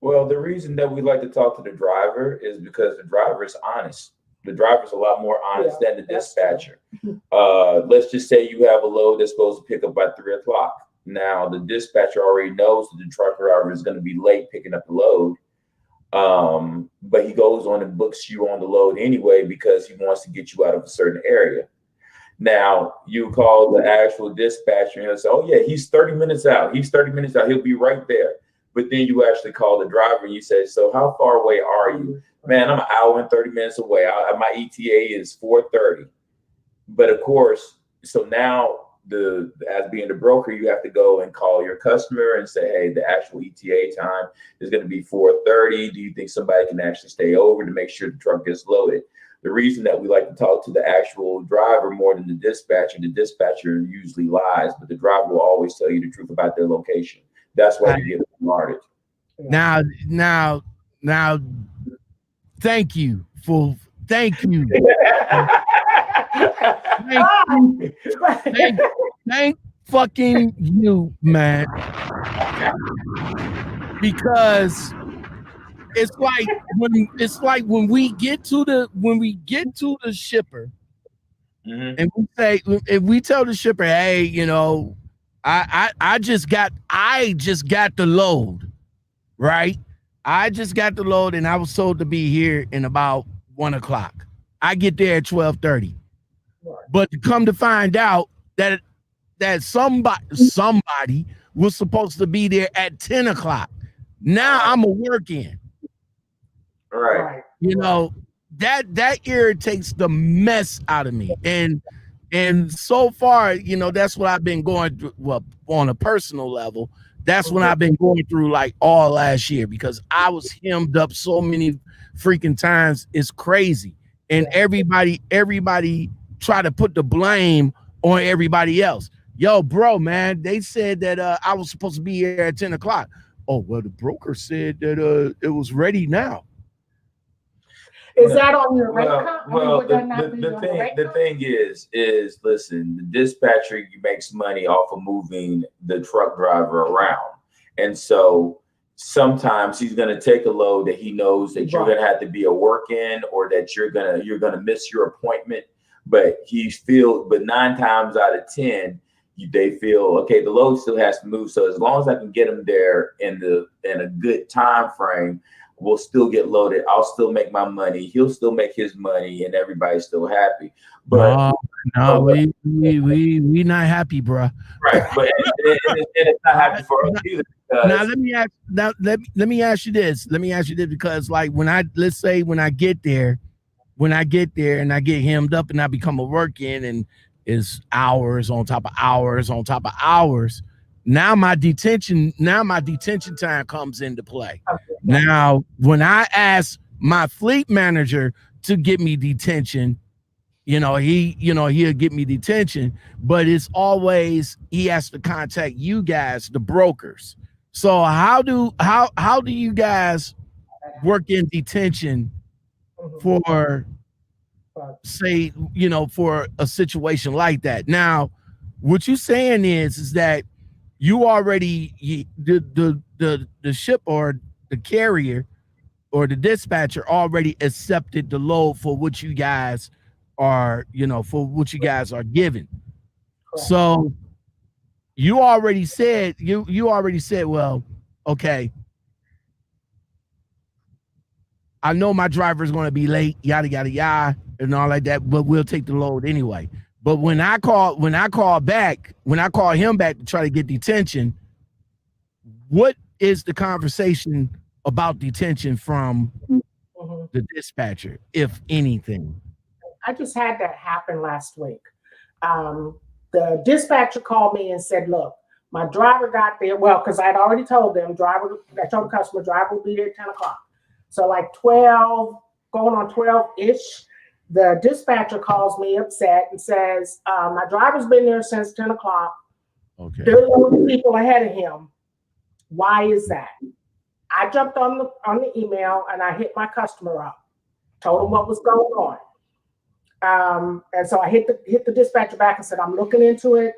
Well, the reason that we like to talk to the driver is because the driver is honest. The driver's a lot more honest than the dispatcher. Let's just say you have a load that's supposed to pick up by 3 o'clock. Now, the dispatcher already knows that the truck driver is going to be late picking up the load. But he goes on and books you on the load anyway because he wants to get you out of a certain area. Now, you call the actual dispatcher and he'll say, oh, yeah, he's 30 minutes out. He'll be right there. But then you actually call the driver and you say, so how far away are you? Man, I'm an hour and 30 minutes away. My ETA is 4:30. But of course, so now as being the broker, you have to go and call your customer and say, hey, the actual ETA time is going to be 4:30. Do you think somebody can actually stay over to make sure the truck gets loaded? The reason that we like to talk to the actual driver more than the dispatcher usually lies, but the driver will always tell you the truth about their location. That's why you get bombarded. Now, thank you. Thank fucking you, man. Because it's like when we get to the shipper, and we say, if we tell the shipper, hey, you know, I just got the load, right? I just got the load, and I was told to be here in about 1 o'clock. I get there at 12:30. But to come to find out that somebody was supposed to be there at 10 o'clock. Now I'm a work in. Right. You know, that irritates the mess out of me. And so far, you know, that's what I've been going through. Well, on a personal level, that's what I've been going through like all last year, because I was hemmed up so many freaking times. It's crazy. And everybody try to put the blame on everybody else. Yo, bro, man, they said that I was supposed to be here at 10 o'clock. Oh, well, the broker said that it was ready now. Is that on your rate? The thing is, listen, the dispatcher makes money off of moving the truck driver around. And so sometimes he's going to take a load that he knows that you're going to have to be a work in, or that you're going to miss your appointment. But 9 times out of 10, they feel, okay, the load still has to move. So as long as I can get them there in a good time frame, we'll still get loaded. I'll still make my money. He'll still make his money, and everybody's still happy. But we not happy, bro. Right, but it's not happy for us either. Now let me ask you this. Because like when I get there and I get hemmed up and I become a work-in, and it's hours on top of hours on top of hours. Now my detention time comes into play. Now, when I ask my fleet manager to get me detention, he'll get me detention, but it's always he has to contact you guys, the brokers. So how do you guys work in detention for, say, for a situation like that? Now, what you're saying is that you already the ship or the carrier or the dispatcher already accepted the load for what you guys are, given. Correct. So you already said, well, okay, I know my driver's going to be late, yada yada yada, and all like that, but we'll take the load anyway. But when I call him back to try to get detention, what is the conversation about detention from the dispatcher, if anything? I just had that happen last week. The dispatcher called me and said, look, my driver got there. Well, because I'd already told them, I told the customer, driver will be there at 10 o'clock. So like 12, going on 12-ish, the dispatcher calls me upset and says, my driver's been there since 10 o'clock. Okay. There are loads people ahead of him. Why is that? I jumped on the email and I hit my customer up, told him what was going on. And so I hit the dispatcher back and said, I'm looking into it.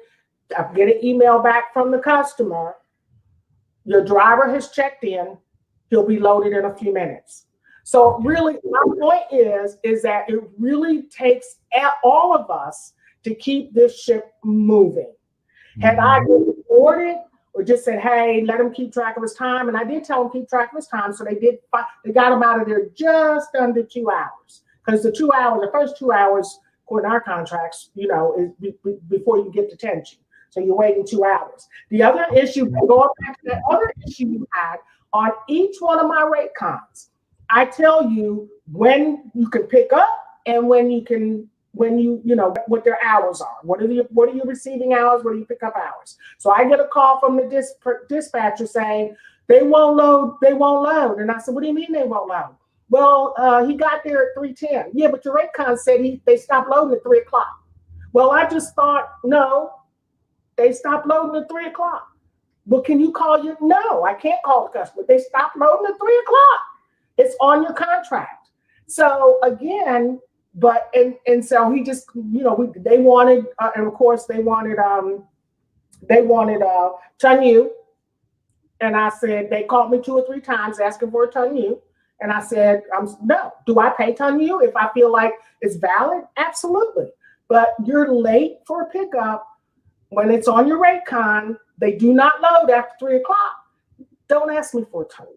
I get an email back from the customer. Your driver has checked in. He'll be loaded in a few minutes. So really, my point is that it really takes all of us to keep this ship moving. Had I ignored it or just said, hey, let him keep track of his time, and I did tell him keep track of his time, so they got him out of there just under 2 hours. Because the first 2 hours, according to our contracts, is before you get detention. So you're waiting 2 hours. The other issue, going back to that other issue you had, on each one of my rate cons, I tell you when you can pick up and what their hours are. What are your receiving hours? What are your pickup hours? So I get a call from the dispatcher saying they won't load. And I said, what do you mean they won't load? Well, he got there at 3:10. Yeah, but your rate con said they stopped loading at 3 o'clock. Well, I just thought, no, they stopped loading at 3 o'clock. Well, can you call your? No, I can't call the customer. They stopped loading at 3 o'clock. It's on your contract. So again, But and so he just, you know, they wanted, and of course they wanted Tunyu, and I said, they called me 2 or 3 times asking for a Tunyu, and I said, no. Do I pay Tunyu if I feel like it's valid? Absolutely. But you're late for a pickup when it's on your rate con. They do not load after 3 o'clock. Don't ask me for a Tunyu.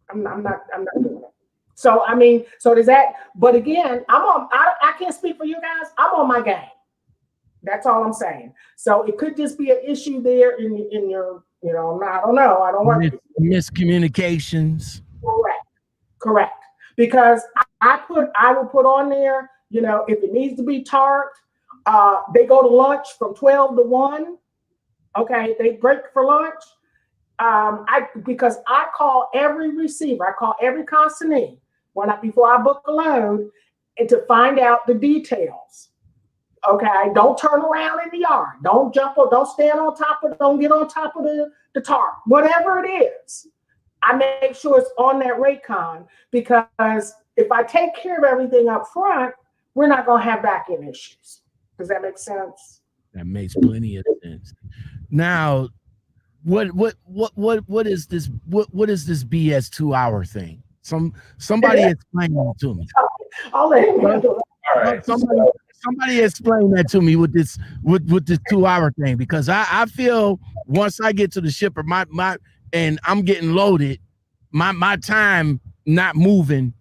I'm not doing it. So I mean, so does that, but again, I can't speak for you guys. I'm on my game. That's all I'm saying. So it could just be an issue there in your, you know, I don't know. I don't want miscommunications. Correct. Because I will put on there, you know, if it needs to be tarped, they go to lunch from 12 to 1. Okay, they break for lunch. Because I call every receiver, I call every consignee before I book a load, and to find out the details. Okay, don't turn around in the yard. Don't jump or don't stand on top of, don't get on top of the tarp. Whatever it is, I make sure it's on that rate con, because if I take care of everything up front, we're not gonna have back end issues. Does that make sense? That makes plenty of sense. Now, what is this? What is this BS 2-hour thing? Somebody explain that to me. I'll let him handle it. All right. Somebody explain that to me with this 2-hour thing, because I feel once I get to the shipper, my and I'm getting loaded, my time not moving,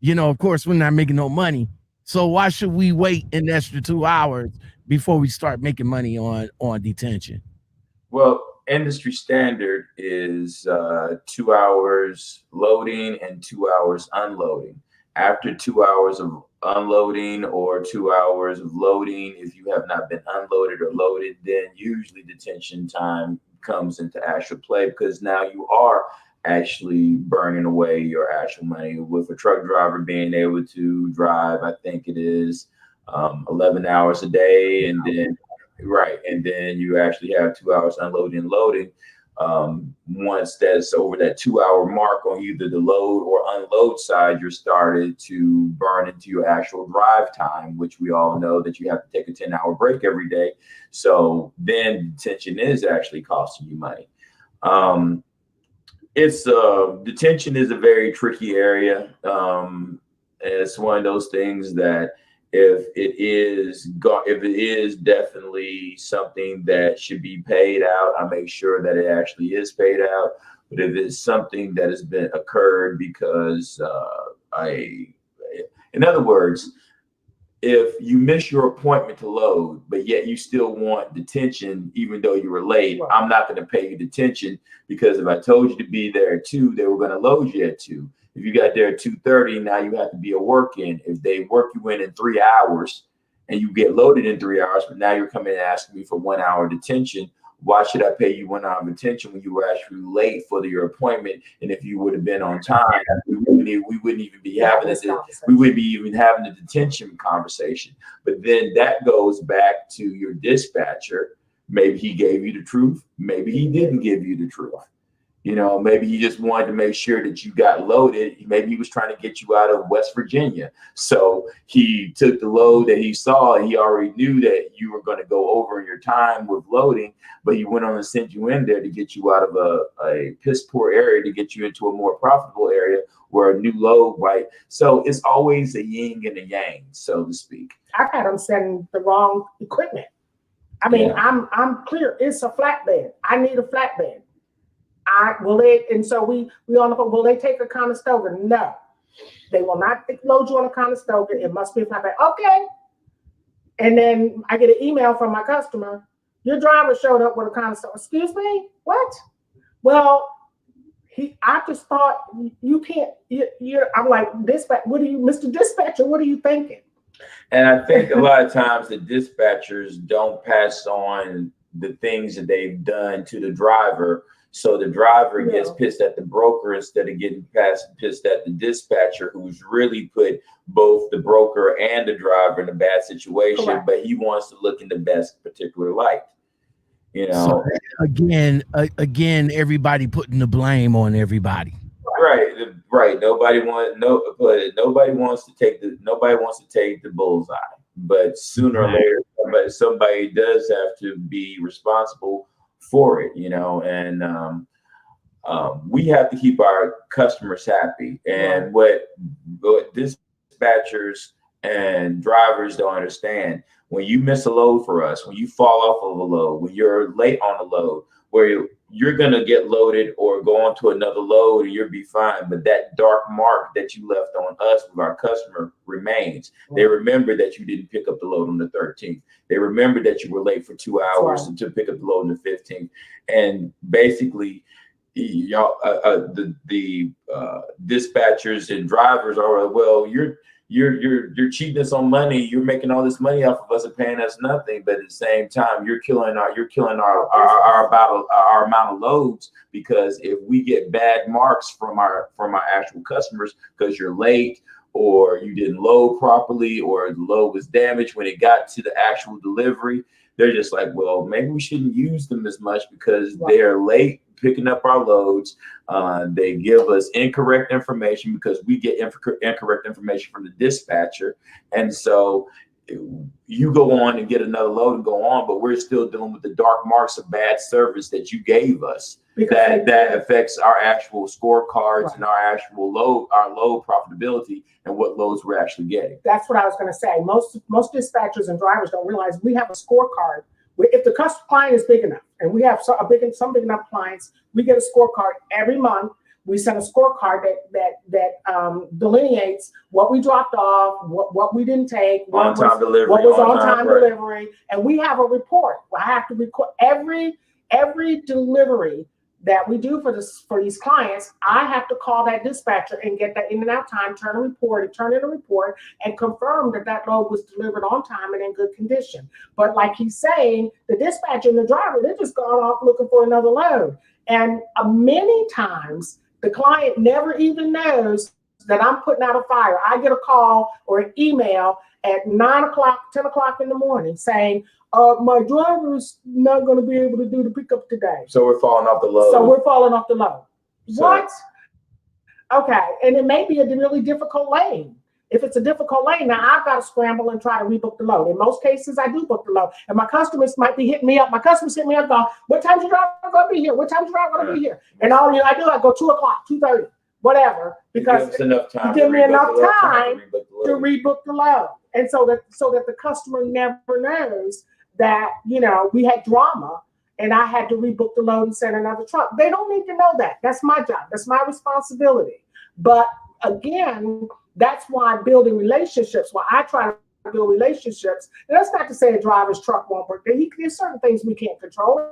you know, of course we're not making no money. So why should we wait an extra 2 hours before we start making money on detention? Well, industry standard is 2 hours loading and 2 hours unloading. After 2 hours of unloading or 2 hours of loading, if you have not been unloaded or loaded, then usually detention time comes into actual play, because now you are actually burning away your actual money. With a truck driver being able to drive, I think it is 11 hours a day, and then and then you actually have 2 hours unloading and loading. Once that's over that 2 hour mark on either the load or unload side, you're started to burn into your actual drive time, which we all know that you have to take a 10-hour break every day. So then detention is actually costing you money. Detention is a very tricky area. It's one of those things that if it is definitely something that should be paid out, I make sure that it actually is paid out. But if it's something that has been occurred because in other words, if you miss your appointment to load, but yet you still want detention, even though you were late, right, I'm not going to pay you detention, because if I told you to be there at 2, they were going to load you at 2. If you got there at 2:30, now you have to be a work-in. If they work you in 3 hours and you get loaded in 3 hours, but now you're coming and asking me for 1 hour detention, why should I pay you 1 hour detention when you were actually late for your appointment? And if you would have been on time, we wouldn't even be having this. We wouldn't be even having the detention conversation. But then that goes back to your dispatcher. Maybe he gave you the truth. Maybe he didn't give you the truth. You know, maybe he just wanted to make sure that you got loaded. Maybe he was trying to get you out of West Virginia. So he took the load that he saw, and he already knew that you were going to go over your time with loading, but he went on and sent you in there to get you out of a piss poor area to get you into a more profitable area where a new load, right? So it's always a yin and a yang, so to speak. I've had them send the wrong equipment. I mean, yeah. I'm clear. It's a flatbed. I need a flatbed. And so we on the phone, will they take a Conestoga? No, they will not load you on a Conestoga. It must be a flatbed. Okay. And then I get an email from my customer. Your driver showed up with a Conestoga. Excuse me? What? Well, I just thought you can't. I'm like, dispatch. Mr. Dispatcher? What are you thinking? And I think a lot of times the dispatchers don't pass on the things that they've done to the driver. So the driver gets pissed at the broker instead of getting pissed at the dispatcher, who's really put both the broker and the driver in a bad situation. Correct. But he wants to look in the best particular light. You know, so again, everybody putting the blame on everybody. Right. Right. Nobody wants to take the bullseye. But sooner or later, somebody does have to be responsible for it, and we have to keep our customers happy. And what dispatchers and drivers don't understand, when you miss a load for us, when you fall off of a load, when you're late on a load, where you're going to get loaded or go on to another load and you'll be fine. But that dark mark that you left on us with our customer remains. They remember that you didn't pick up the load on the 13th. They remember that you were late for 2 hours to pick up the load on the 15th. And basically, y'all, the dispatchers and drivers are, well, you're cheating us on money. You're making all this money off of us and paying us nothing. But at the same time, you're killing our amount of loads, because if we get bad marks from our actual customers because you're late, or you didn't load properly, or the load was damaged when it got to the actual delivery, they're just like, well, maybe we shouldn't use them as much because they're late picking up our loads. They give us incorrect information because we get incorrect information from the dispatcher. And so you go on and get another load and go on, but we're still dealing with the dark marks of bad service that you gave us. That affects our actual scorecards and our actual load profitability and what loads we're actually getting. That's what I was going to say. Most dispatchers and drivers don't realize we have a scorecard. If the customer client is big enough, and we have some big enough clients, we get a scorecard every month. We send a scorecard that delineates what we dropped off, what we didn't take, what was on-time delivery, and we have a report. I have to record every delivery that we do for these clients. I have to call that dispatcher and get that in and out time, turn in a report, and confirm that load was delivered on time and in good condition. But like he's saying, the dispatcher and the driver, they're just gone off looking for another load. And many times, the client never even knows that I'm putting out a fire. I get a call or an email at 9 o'clock, 10 o'clock in the morning saying, my driver's not going to be able to do the pickup today. So we're falling off the load. What? Okay. And it may be a really difficult lane. If it's a difficult lane, now I've got to scramble and try to rebook the load. In most cases, I do book the load. And my customers might be hitting me up. My customers hit me up going, what time's your driver going to be here? What time's your driver going to be here? And all I do, I go 2 o'clock, 2:30, whatever, because you give me enough time to rebook the load. And so that the customer never knows that, we had drama and I had to rebook the load and send another truck. They don't need to know that. That's my job. That's my responsibility. But again, that's why building relationships, why I try to build relationships. And that's not to say a driver's truck won't work. There's certain things we can't control.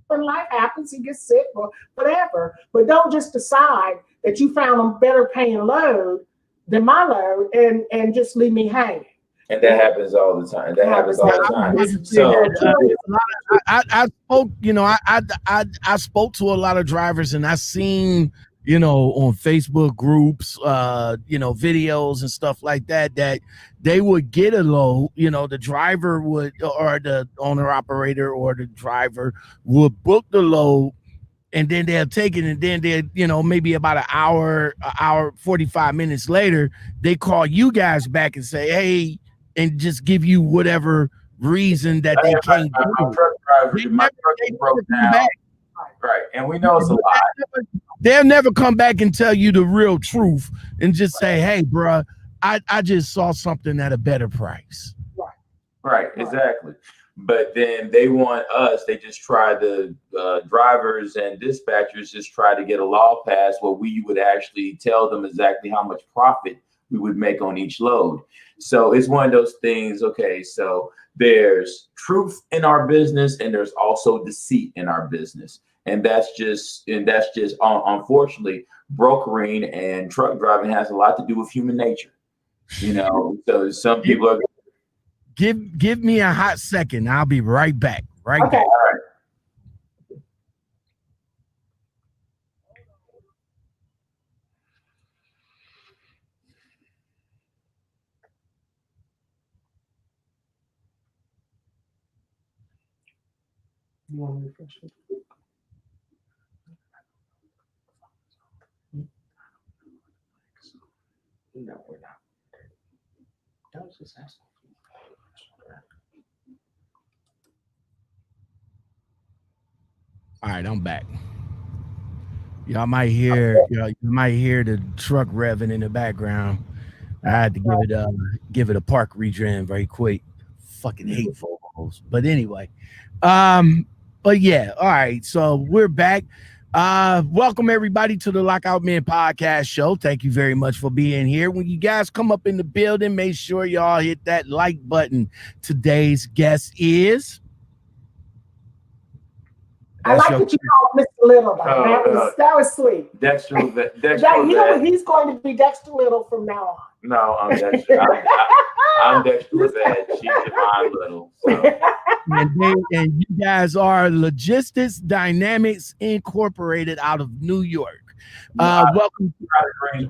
When life happens, he gets sick or whatever. But don't just decide that you found a better paying load than my load and just leave me hanging. And that happens all the time. So I spoke to a lot of drivers, and I seen, on Facebook groups, videos and stuff like that they would get a load, the driver would, or the owner operator or the driver would book the load, and then they'll take it, and then they'll, maybe about an hour 45 minutes later, they call you guys back and say, hey, and just give you whatever reason that they can't do. My truck broke down. Right, and we know it's a lie. They'll never come back and tell you the real truth and just say, hey, bro, I just saw something at a better price. Right, exactly. But then they just try the drivers and dispatchers just try to get a law passed where we would actually tell them exactly how much profit we would make on each load. So it's one of those things. Okay, so there's truth in our business and there's also deceit in our business. And that's just unfortunately, brokering and truck driving has a lot to do with human nature. So some people are. Give me a hot second. I'll be right back. Okay. All right. You want to refresh it? No, we're not. That was just asking. All right, I'm back. Y'all might hear you might hear the truck revving in the background. I had to give it a park regen very quick. Fucking hate vocals. But anyway. But yeah, all right. So we're back. Welcome everybody to the Lockoutmen Podcast Show. Thank you very much for being here. When you guys come up in the building, make sure y'all hit that like button. Today's guest is. I like that you call him Mr. Little. That was sweet. Dexter Levette. You know he's going to be Dexter Little from now on. No, I'm Dexter. I'm Dexter Levette. She's Yvonne Little. So. And you guys are Logistics Dynamics Incorporated out of New York. Welcome.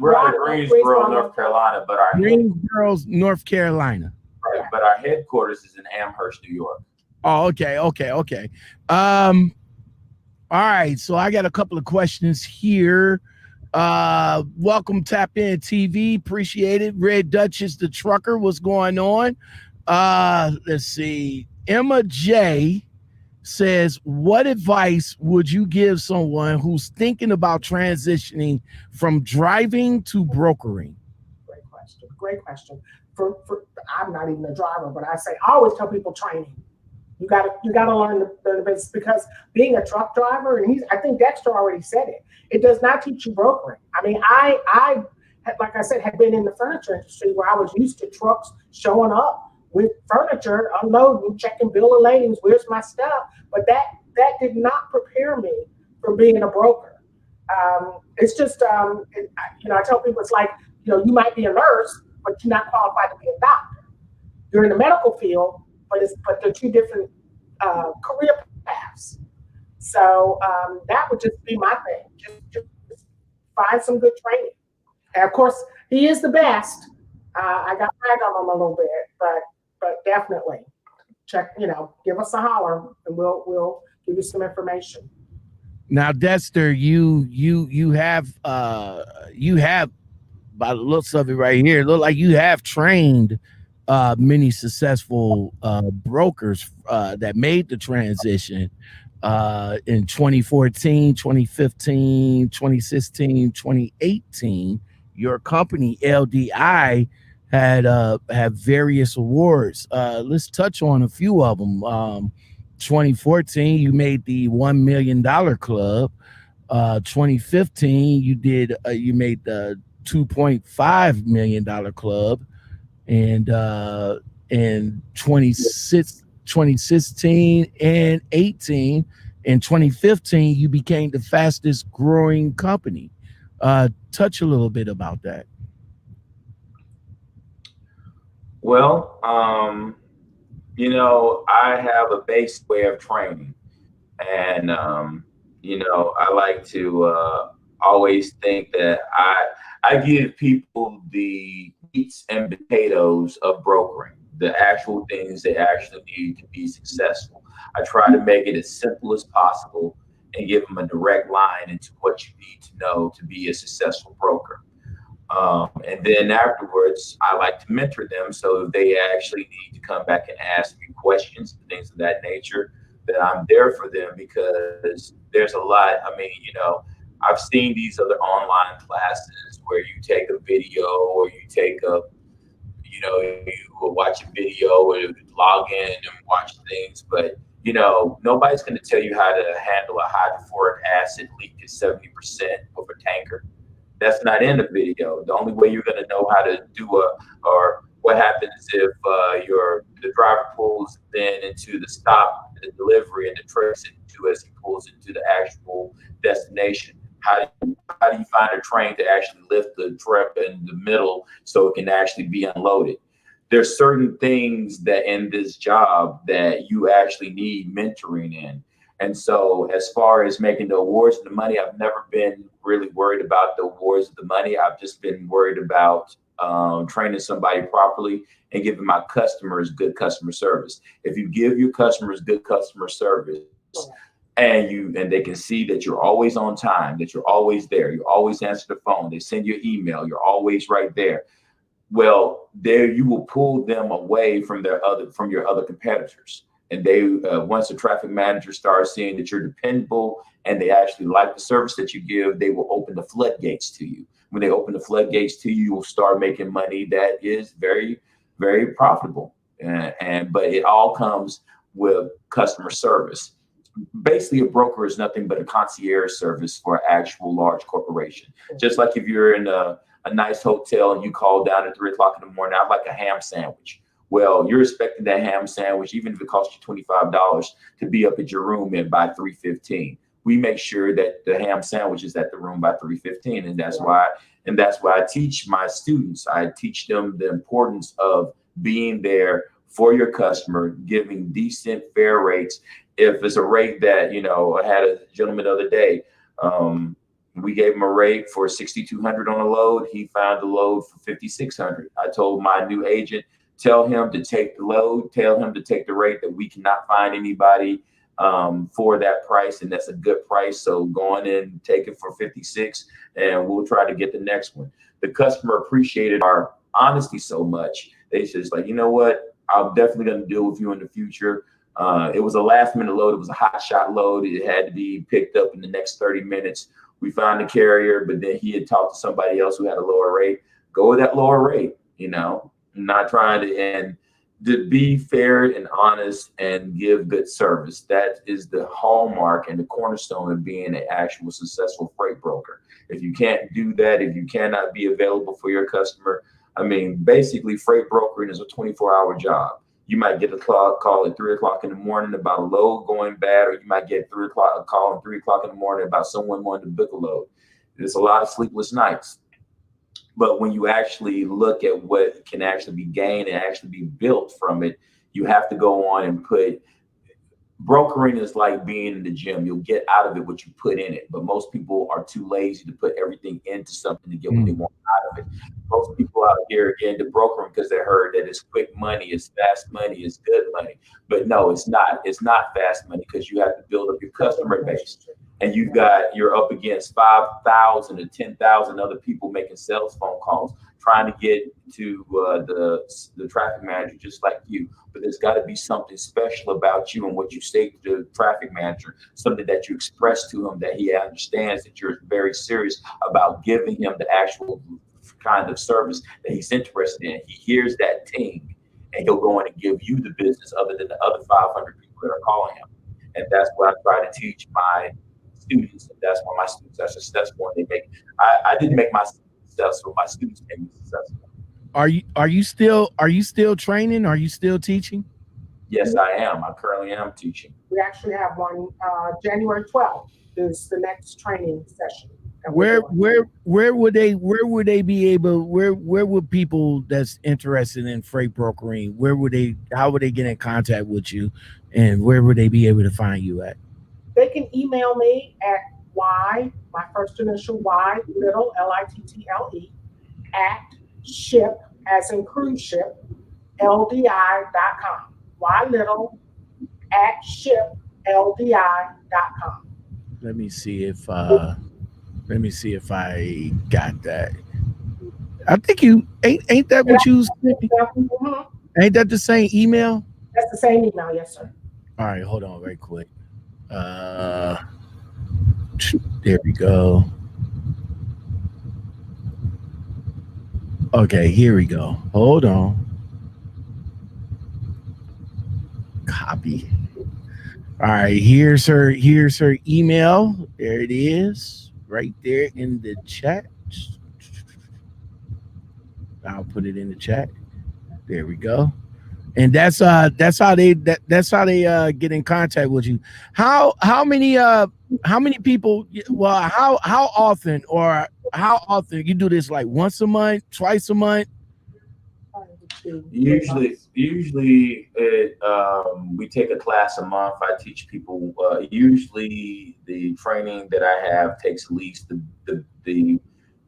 We're out of Greensboro, North Carolina, but our Greensboro, North Carolina. Right, but our headquarters is in Amherst, New York. Oh, okay. All right, so I got a couple of questions here. Welcome, Tap In TV, appreciate it. Red Duchess, the trucker, what's going on? Let's see. Emma J says, what advice would you give someone who's thinking about transitioning from driving to brokering? Great question. For I'm not even a driver, but I always tell people training. You gotta learn the basics, because being a truck driver, and I think Dexter already said it. It does not teach you brokering. I mean, I like I said, had been in the furniture industry where I was used to trucks showing up with furniture, unloading, checking bill of ladings, where's my stuff. But that did not prepare me for being a broker. It's just I tell people it's like, you might be a nurse, but you're not qualified to be a doctor. You're in the medical field. But they're two different career paths. So that would just be my thing. Just find some good training. And of course, he is the best. I got rag on him a little bit, but definitely check. Give us a holler, and we'll give you some information. Now, Dexter, you have by the looks of it right here, look like you have trained many successful brokers that made the transition in 2014, 2015, 2016, 2018. Your company LDI had various awards. Let's touch on a few of them. 2014, you made the $1 million club. 2015, you made the $2.5 million club. And in 2016 and 18 and 2015, you became the fastest growing company. Touch a little bit about that. Well, I have a base way of training, and I like to always think that I give people the meats and potatoes of brokering, the actual things they actually need to be successful. I try to make it as simple as possible and give them a direct line into what you need to know to be a successful broker. And then afterwards, I like to mentor them, so if they actually need to come back and ask me questions and things of that nature, that I'm there for them, because there's a lot. I mean, I've seen these other online classes where you take a video, or you take you watch a video or log in and watch things, but nobody's going to tell you how to handle a hydrofluoric acid leak at 70% of a tanker. That's not in the video. The only way you're going to know how to do or what happens if the driver pulls then into the stop, the delivery, and the tracks into as he pulls into the actual destination. How do you find a train to actually lift the truck in the middle so it can actually be unloaded? There's certain things that in this job that you actually need mentoring in. And so as far as making the awards and the money, I've never been really worried about the awards and the money. I've just been worried about training somebody properly and giving my customers good customer service. If you give your customers good customer service, and they can see that you're always on time, that you're always there, you always answer the phone, they send you an email, you're always right there. Well, there you will pull them away from your other competitors. And they once the traffic manager starts seeing that you're dependable and they actually like the service that you give, they will open the floodgates to you. When they open the floodgates to you, you will start making money that is very, very profitable. But it all comes with customer service. Basically, a broker is nothing but a concierge service for an actual large corporation. Just like if you're in a nice hotel and you call down at 3 o'clock in the morning, I'd like a ham sandwich. Well, you're expecting that ham sandwich, even if it costs you $25, to be up at your room by 3:15. We make sure that the ham sandwich is at the room by 3:15, and that's why I teach my students. I teach them the importance of being there for your customer, giving decent, fair rates. If it's a rate that, I had a gentleman the other day, we gave him a rate for $6,200 on a load. He found the load for $5,600. I told my new agent, tell him to take the load, tell him to take the rate that we cannot find anybody for that price, and that's a good price. So go on and take it for 56, and we'll try to get the next one. The customer appreciated our honesty so much. They just like, you know what? I'm definitely going to deal with you in the future. It was a last minute load. It was a hot shot load. It had to be picked up in the next 30 minutes. We found the carrier, but then he had talked to somebody else who had a lower rate. Go with that lower rate, not trying to be fair and honest and give good service. That is the hallmark and the cornerstone of being an actual successful freight broker. If you can't do that, if you cannot be available for your customer, basically freight brokering is a 24-hour job. You might get a call at 3 o'clock in the morning about a load going bad, or you might get a call at 3 o'clock in the morning about someone wanting to book a load. There's a lot of sleepless nights. But when you actually look at what can actually be gained and actually be built from it, you have to go on and brokering is like being in the gym. You'll get out of it what you put in it. But most people are too lazy to put everything into something to get what they want out of it. Most people out here get into brokering because they heard that it's quick money, it's fast money, it's good money. But no, it's not. It's not fast money, because you have to build up your customer base. And you're up against 5,000 to 10,000 other people making sales phone calls, trying to get to the traffic manager just like you. But there's got to be something special about you and what you say to the traffic manager, something that you express to him that he understands that you're very serious about giving him the actual kind of service that he's interested in. He hears that ting, and he'll go in and give you the business other than the other 500 people that are calling him. And that's what I try to teach my students, and that's why my students are successful. And I didn't make myself successful, my students made me successful. Are you still training? Are you still teaching? Yes, I am. I currently am teaching. We actually have one January 12th is the next training session. Where would people that's interested in freight brokering, how would they get in contact with you, and where would they be able to find you at? They can email me at my first initial Y, Little, Little, at ship, as in cruise ship, LDI.com. Y Little at ship, LDI.com. Let me see if I got that. I think you ain't that what you was thinking? Ain't that the same email? That's the same email, yes, sir. All right, hold on very quick. There we go. Okay, here we go. Hold on. Copy. All right, here's her email. There it is, right there in the chat. I'll put it in the chat. There we go. And that's how they get in contact with you. How many people? Well, how often you do this? Like once a month, twice a month? Usually, we take a class a month. I teach people. Usually, the training that I have takes at least the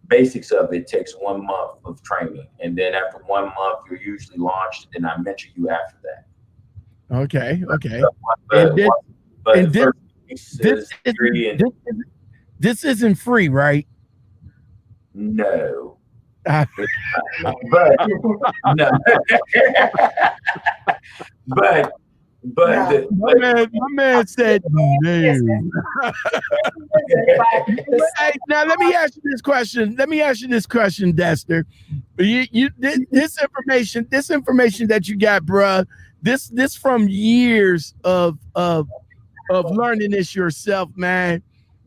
basics of it takes 1 month of training, and then after 1 month, you're usually launched, and I mentor you after that. Okay. This isn't free, right? No. But no. but my man said no. Hey, now let me ask you this question. Dexter. This information that you got, bruh. This from years of learning this yourself, man.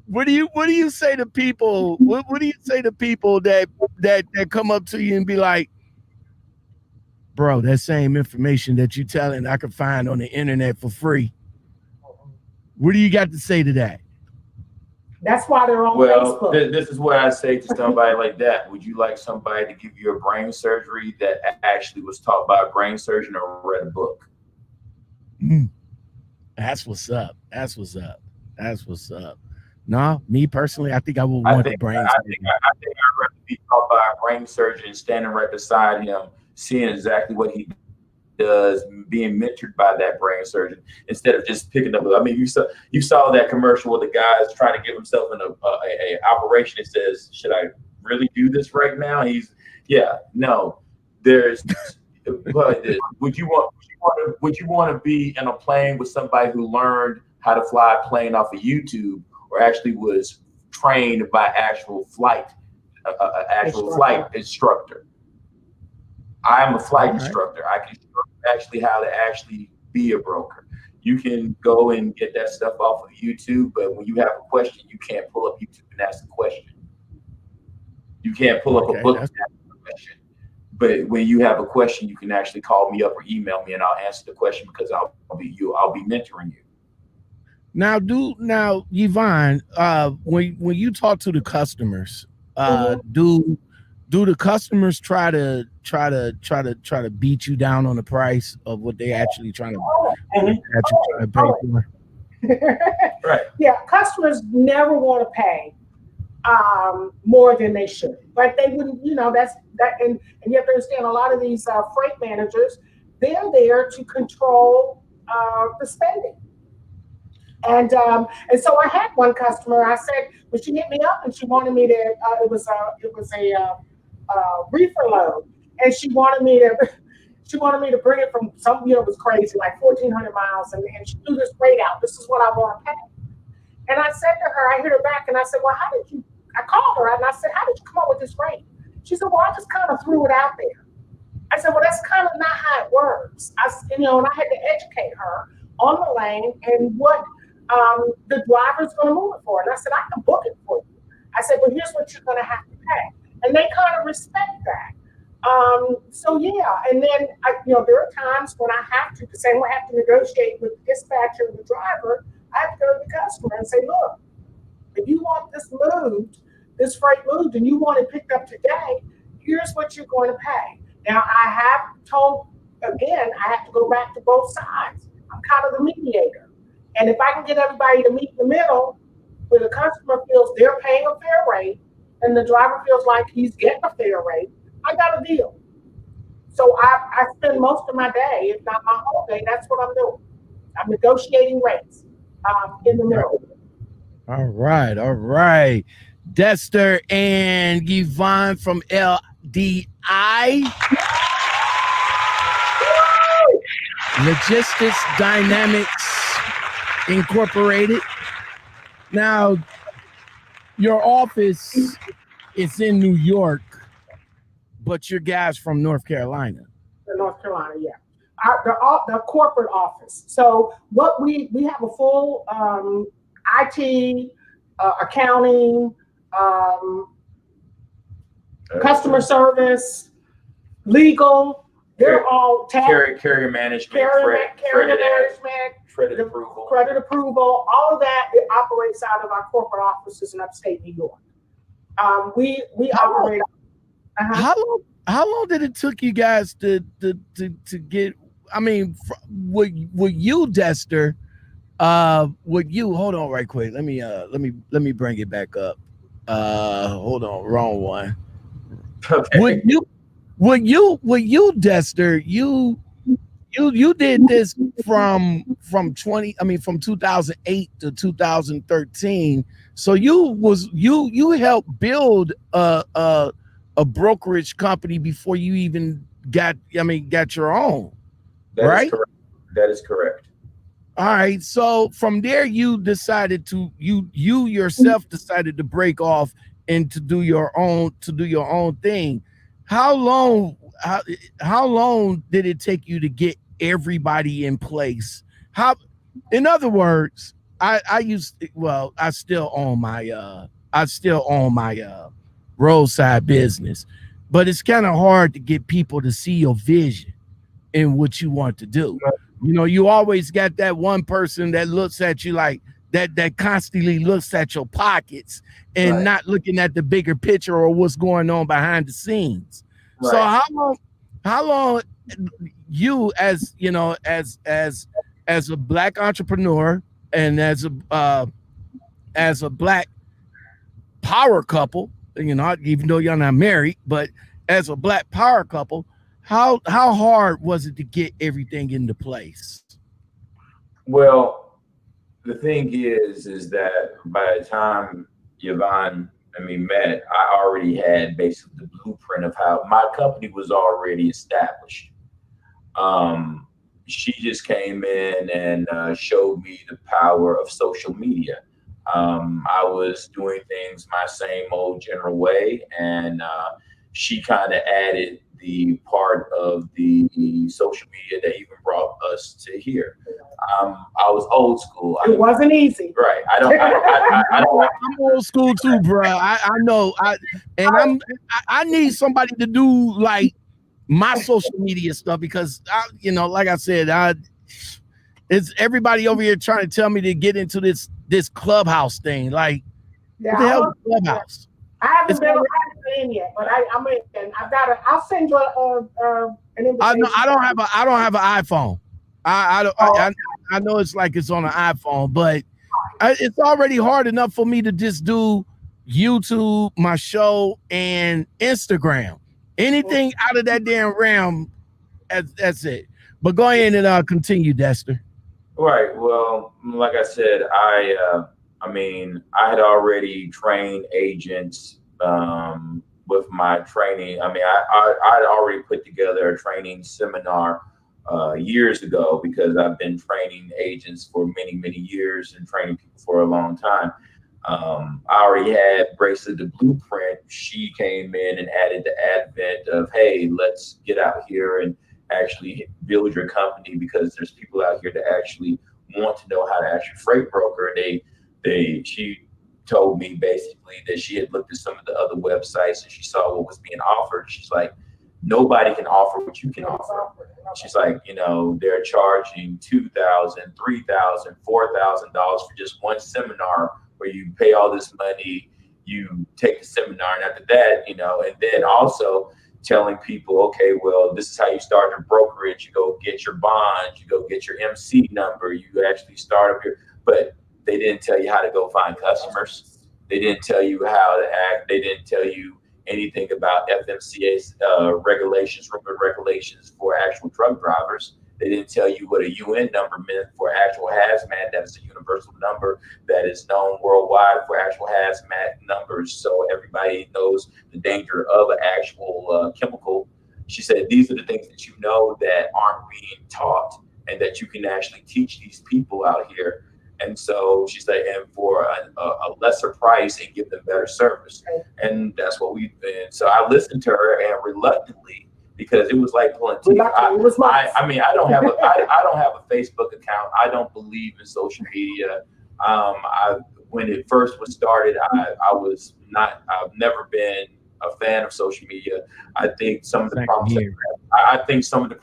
What do you say to people? What do you say to people that come up to you and be like, bro, that same information that you telling I could find on the internet for free? What do you got to say to that? That's why they're on Facebook. This is what I say to somebody like that. Would you like somebody to give you a brain surgery that actually was taught by a brain surgeon or read a book? That's what's up. No, me personally, I think I would want the brain surgery. I think I'd rather be taught by a brain surgeon standing right beside him, seeing exactly what he does, being mentored by that brain surgeon, instead of just picking up. I mean, you saw that commercial where the guy's trying to give himself an operation. It says, "Should I really do this right now?" Would you want to be in a plane with somebody who learned how to fly a plane off of YouTube, or actually was trained by actual flight instructor? I am a flight instructor. I can show you actually how to actually be a broker. You can go and get that stuff off of YouTube, but when you have a question, you can't pull up YouTube and ask a question. You can't pull up a book and ask a question. But when you have a question, you can actually call me up or email me, and I'll answer the question, because I'll be mentoring you. Now, Yvonne, when you talk to the customers, do the customers try to beat you down on the price of what they actually trying to pay for? Right. Yeah, customers never want to pay more than they should, but they wouldn't. That's that, and you have to understand, a lot of these freight managers, they're there to control the spending. And so I had one customer. I said, well, she hit me up and she wanted me to. It was a reefer load, and she wanted me to bring it from some. It was crazy, like 1,400 miles, and she threw this rate out. This is what I want to pay. And I said to her, I hit her back, and I said, well, how did you? I called her and I said, how did you come up with this rate? She said, well, I just kind of threw it out there. I said, well, that's kind of not how it works. And I had to educate her on the lane and what the driver's going to move it for. And I said, I can book it for you. I said, well, here's what you're going to have to pay. And they kind of respect that. So yeah, and then there are times when I have to, the same way I have to negotiate with the dispatcher and the driver. I have to go to the customer and say, look, if you want this freight moved, and you want it picked up today, here's what you're going to pay. Now, I have told, again, I have to go back to both sides. I'm kind of the mediator. And if I can get everybody to meet in the middle, where the customer feels they're paying a fair rate and the driver feels like he's getting a fair rate, I got a deal. So I spend most of my day, if not my whole day, that's what I'm doing. I'm negotiating rates in the middle. All right. Dexter and Yvonne from LDI. Logistics Dynamics Incorporated. Now, your office is in New York, but your guys from North Carolina. North Carolina, yeah. The corporate office. So what we have a full IT, accounting, customer service, legal. They're all carrier management, credit approval. All of that, it operates out of our corporate offices in upstate New York. We operate. How long did it took you guys to get? I mean, with you, Dexter. With you, hold on right quick. Let me bring it back up. Hold on, wrong one. Okay. With you, Dexter, you you did this from 2008 to 2013. So you helped build a brokerage company before you even got your own. That is correct. That is correct. All right. So from there, you decided to you yourself decided to break off and to do your own thing. How long did it take you to get everybody in place? In other words, I still own my roadside business, but it's kind of hard to get people to see your vision and what you want to do. You know, you always got that one person that looks at you like that constantly looks at your pockets and not looking at the bigger picture or what's going on behind the scenes. Right. So how long you as a Black entrepreneur and as a Black power couple, even though you're not married, but as a Black power couple, how hard was it to get everything into place? Well, the thing is that by the time Yvonne and me met, I already had basically the blueprint of how my company was already established. She just came in and showed me the power of social media. I was doing things my same old general way, and she kind of added the part of the social media that even brought us to here. I was old school. It wasn't easy. Right. I'm old school too, bro. I know. I need somebody to do like my social media stuff because like I said, it's everybody over here trying to tell me to get into this Clubhouse thing. Like, what the hell is Clubhouse? I haven't been in yet, but I'm in. I'll send you an invitation. I don't have an iPhone. I know it's like it's on an iPhone, but it's already hard enough for me to just do YouTube, my show, and Instagram. Anything out of that damn realm, that's it. But go ahead and continue, Dexter. Right. Well, like I said, I had already trained agents with my training. I'd already put together a training seminar years ago because I've been training agents for many, many years and training people for a long time. I already had basically the blueprint. She came in and added the advent of, hey, let's get out here and actually build your company because there's people out here that actually want to know how to actually freight broker. She told me basically that she had looked at some of the other websites and she saw what was being offered. She's like, nobody can offer what you can offer. She's like, they're charging $2,000, $3,000, $4,000 for just one seminar where you pay all this money, you take the seminar, and after that, and then also telling people, okay, well, this is how you start your brokerage. You go get your bonds, you go get your MC number, you actually start up here. But they didn't tell you how to go find customers. They didn't tell you how to act. They didn't tell you anything about FMCA's regulations, regulations for actual truck drivers. They didn't tell you what a UN number meant for actual hazmat. That is a universal number that is known worldwide for actual hazmat numbers. So everybody knows the danger of an actual chemical. She said, these are the things that that aren't being taught and that you can actually teach these people out here. And so she said, and for a lesser price and give them better service. And that's what we've been. So I listened to her, and reluctantly, because it was like pulling teeth. I don't have a Facebook account. I don't believe in social media. When it first was started, I've never been a fan of social media. I think some of the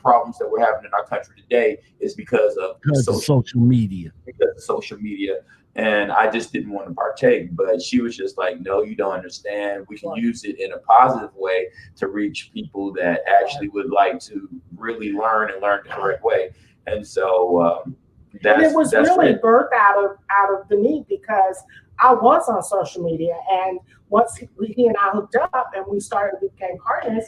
problems that we're having in our country today is because of social media. Because of social media. And I just didn't want to partake. But she was just like, no, you don't understand. We can use it in a positive way to reach people that actually would like to really learn the correct way. And so it was really birthed out of the need, because I was on social media, and once he and I hooked up and we became partners,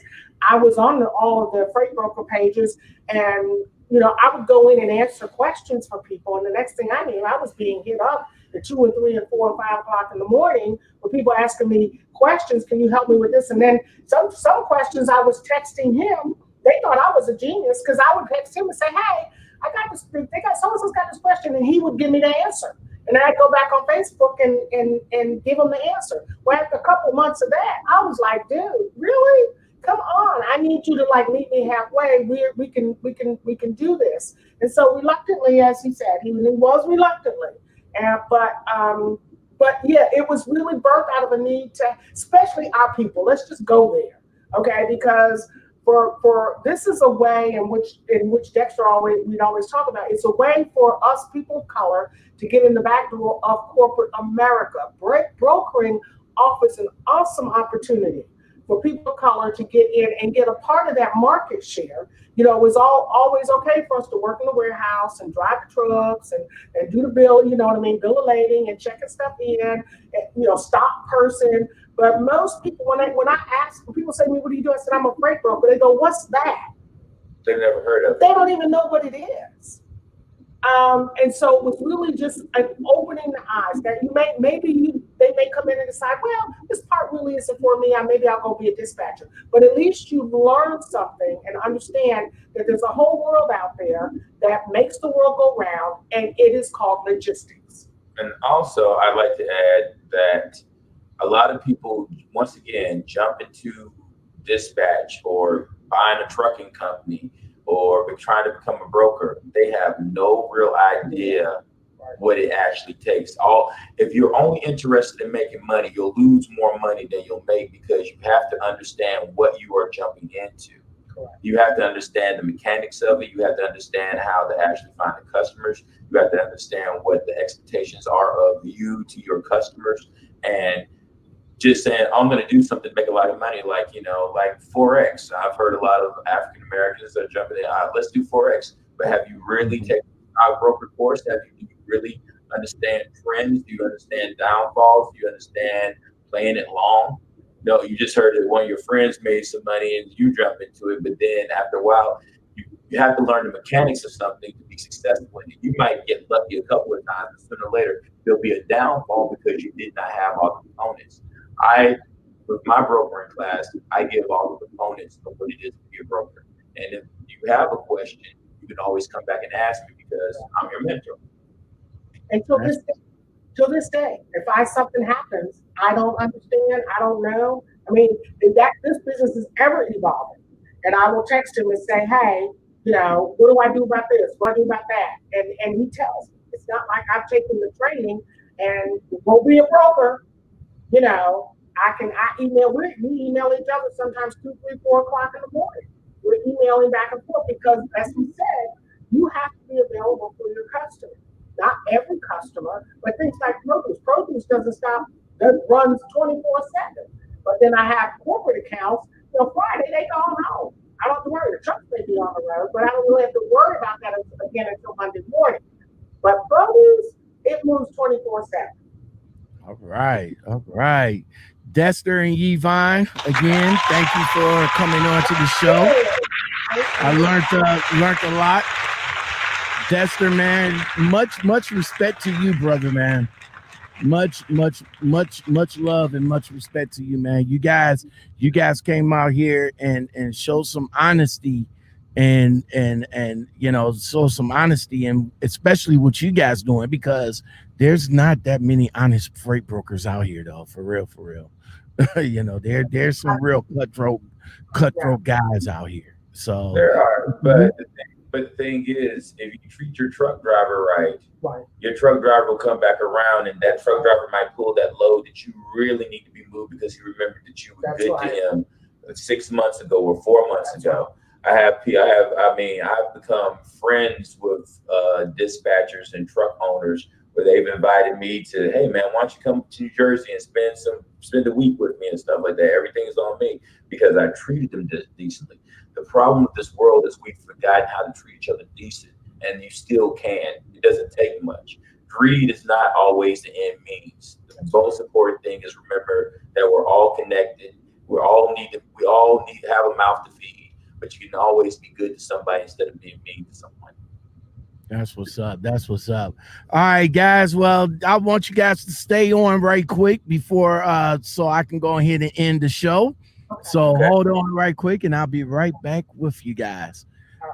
I was on all of the freight broker pages, and I would go in and answer questions for people, and the next thing I knew, I was being hit up at 2 and 3 and 4 and 5 o'clock in the morning with people asking me questions. Can you help me with this? And then some questions I was texting him. They thought I was a genius because I would text him and say, "Hey, I got this. They got so-and-so's got this question," and he would give me the answer. And then I'd go back on Facebook and give him the answer. Well, after a couple months of that, I was like, "Dude, really? Come on! I need you to like meet me halfway. We can do this." And so reluctantly, as he said, he was reluctantly, but yeah, it was really birthed out of a need to, especially our people. Let's just go there, okay? Because for this is a way in which Dexter we'd always talk about. It's a way for us people of color to get in the back door of corporate America. Brokering offers an awesome opportunity for people of color to get in and get a part of that market share. It was always okay for us to work in the warehouse and drive the trucks and do the bill, bill of lading and checking stuff in, and, stock person. But most people, when I ask, when people say to me, "What do you do?" I said, "I'm a freight broker." They go, "What's that?" They've never heard of it. They don't even know what it is. And so it was really just an opening the eyes that they may come in and decide, well, this part really isn't for me. Maybe I'll go be a dispatcher. But at least you've learned something and understand that there's a whole world out there that makes the world go round, and it is called logistics. And also, I'd like to add that a lot of people, once again, jump into dispatch or buying a trucking company or trying to become a broker. They have no real idea what it actually takes. If you're only interested in making money, you'll lose more money than you'll make because you have to understand what you are jumping into. Correct. You have to understand the mechanics of it. You have to understand how to actually find the customers. You have to understand what the expectations are of you to your customers. And just saying, I'm going to do something to make a lot of money, like Forex. I've heard a lot of African Americans that are jumping in, let's do Forex. But have you really taken a broker course? Do you really understand trends? Do you understand downfalls? Do you understand playing it long? No, you just heard that one of your friends made some money and you jump into it. But then after a while, you have to learn the mechanics of something to be successful in it. You might get lucky a couple of times, and sooner or later, there'll be a downfall because you did not have all the components. With my brokering class, I give all the components of what it is to be a broker. And if you have a question, you can always come back and ask me because I'm your mentor. And till this day, if something happens, I don't understand, I don't know. I mean, if this business is ever evolving, and I will text him and say, "Hey, what do I do about this? What do I do about that?" And he tells me. It's not like I've taken the training and won't be a broker. I email, we email each other sometimes 2, 3, 4 o'clock in the morning. We're emailing back and forth because, as we said, you have to be available for your customer. Not every customer, but things like produce. Produce doesn't stop, that runs 24/7. But then I have corporate accounts, Friday they go home. I don't have to worry, the trucks may be on the road, but I don't really have to worry about that again until Monday morning. But produce, it moves 24/7. All right. Dexter and Yvonne, again, thank you for coming on to the show. I learned a lot. Dexter, man, much respect to you, brother, man. Much love and much respect to you, man. You guys came out here and showed some honesty and show some honesty, and especially what you guys doing, because there's not that many honest freight brokers out here, though. For real. There's some real cutthroat guys out here. So there are, but the thing is, if you treat your truck driver right, your truck driver will come back around, and that truck driver might pull that load that you really need to be moved because he remembered that you were good to him 6 months ago or 4 months ago. I've become friends with dispatchers and truck owners where they've invited me to, "Hey man, why don't you come to New Jersey and spend a week with me," and stuff like that. Everything is on me because I treated them decently. The problem with this world is we've forgotten how to treat each other decent, and you still can. It doesn't take much. Greed is not always the end means. The most important thing is remember that we're all connected. We all need to have a mouth to feed, but you can always be good to somebody instead of being mean to someone. That's what's up. That's what's up. All right, guys. Well, I want you guys to stay on right quick before so I can go ahead and end the show. So hold on right quick and I'll be right back with you guys.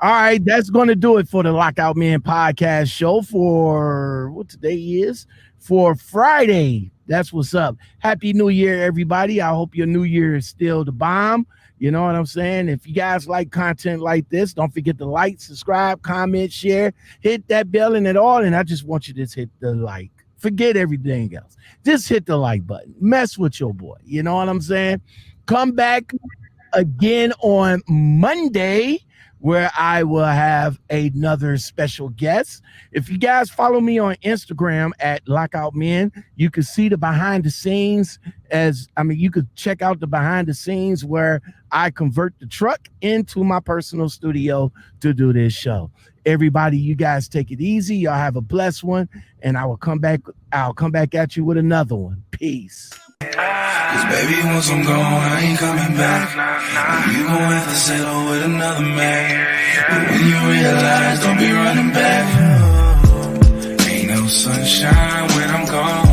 All right, that's going to do it for the Lockoutmen podcast show for what today is, for Friday. That's what's up. Happy New Year, everybody. I hope your New Year is still the bomb. You know what I'm saying? If you guys like content like this, don't forget to like, subscribe, comment, share, hit that bell and it all. And I just want you to just hit the like. Forget everything else. Just hit the like button. Mess with your boy. You know what I'm saying? Come back again on Monday, where I will have another special guest. If you guys follow me on Instagram at Lockoutmen, you can see the behind the scenes you could check out the behind the scenes where I convert the truck into my personal studio to do this show. Everybody, you guys take it easy. Y'all have a blessed one. And I'll come back at you with another one. Peace. Cause baby, once I'm gone, I ain't coming back. You gon' have to settle with another man. But when you realize, don't be running back. Ain't no sunshine when I'm gone.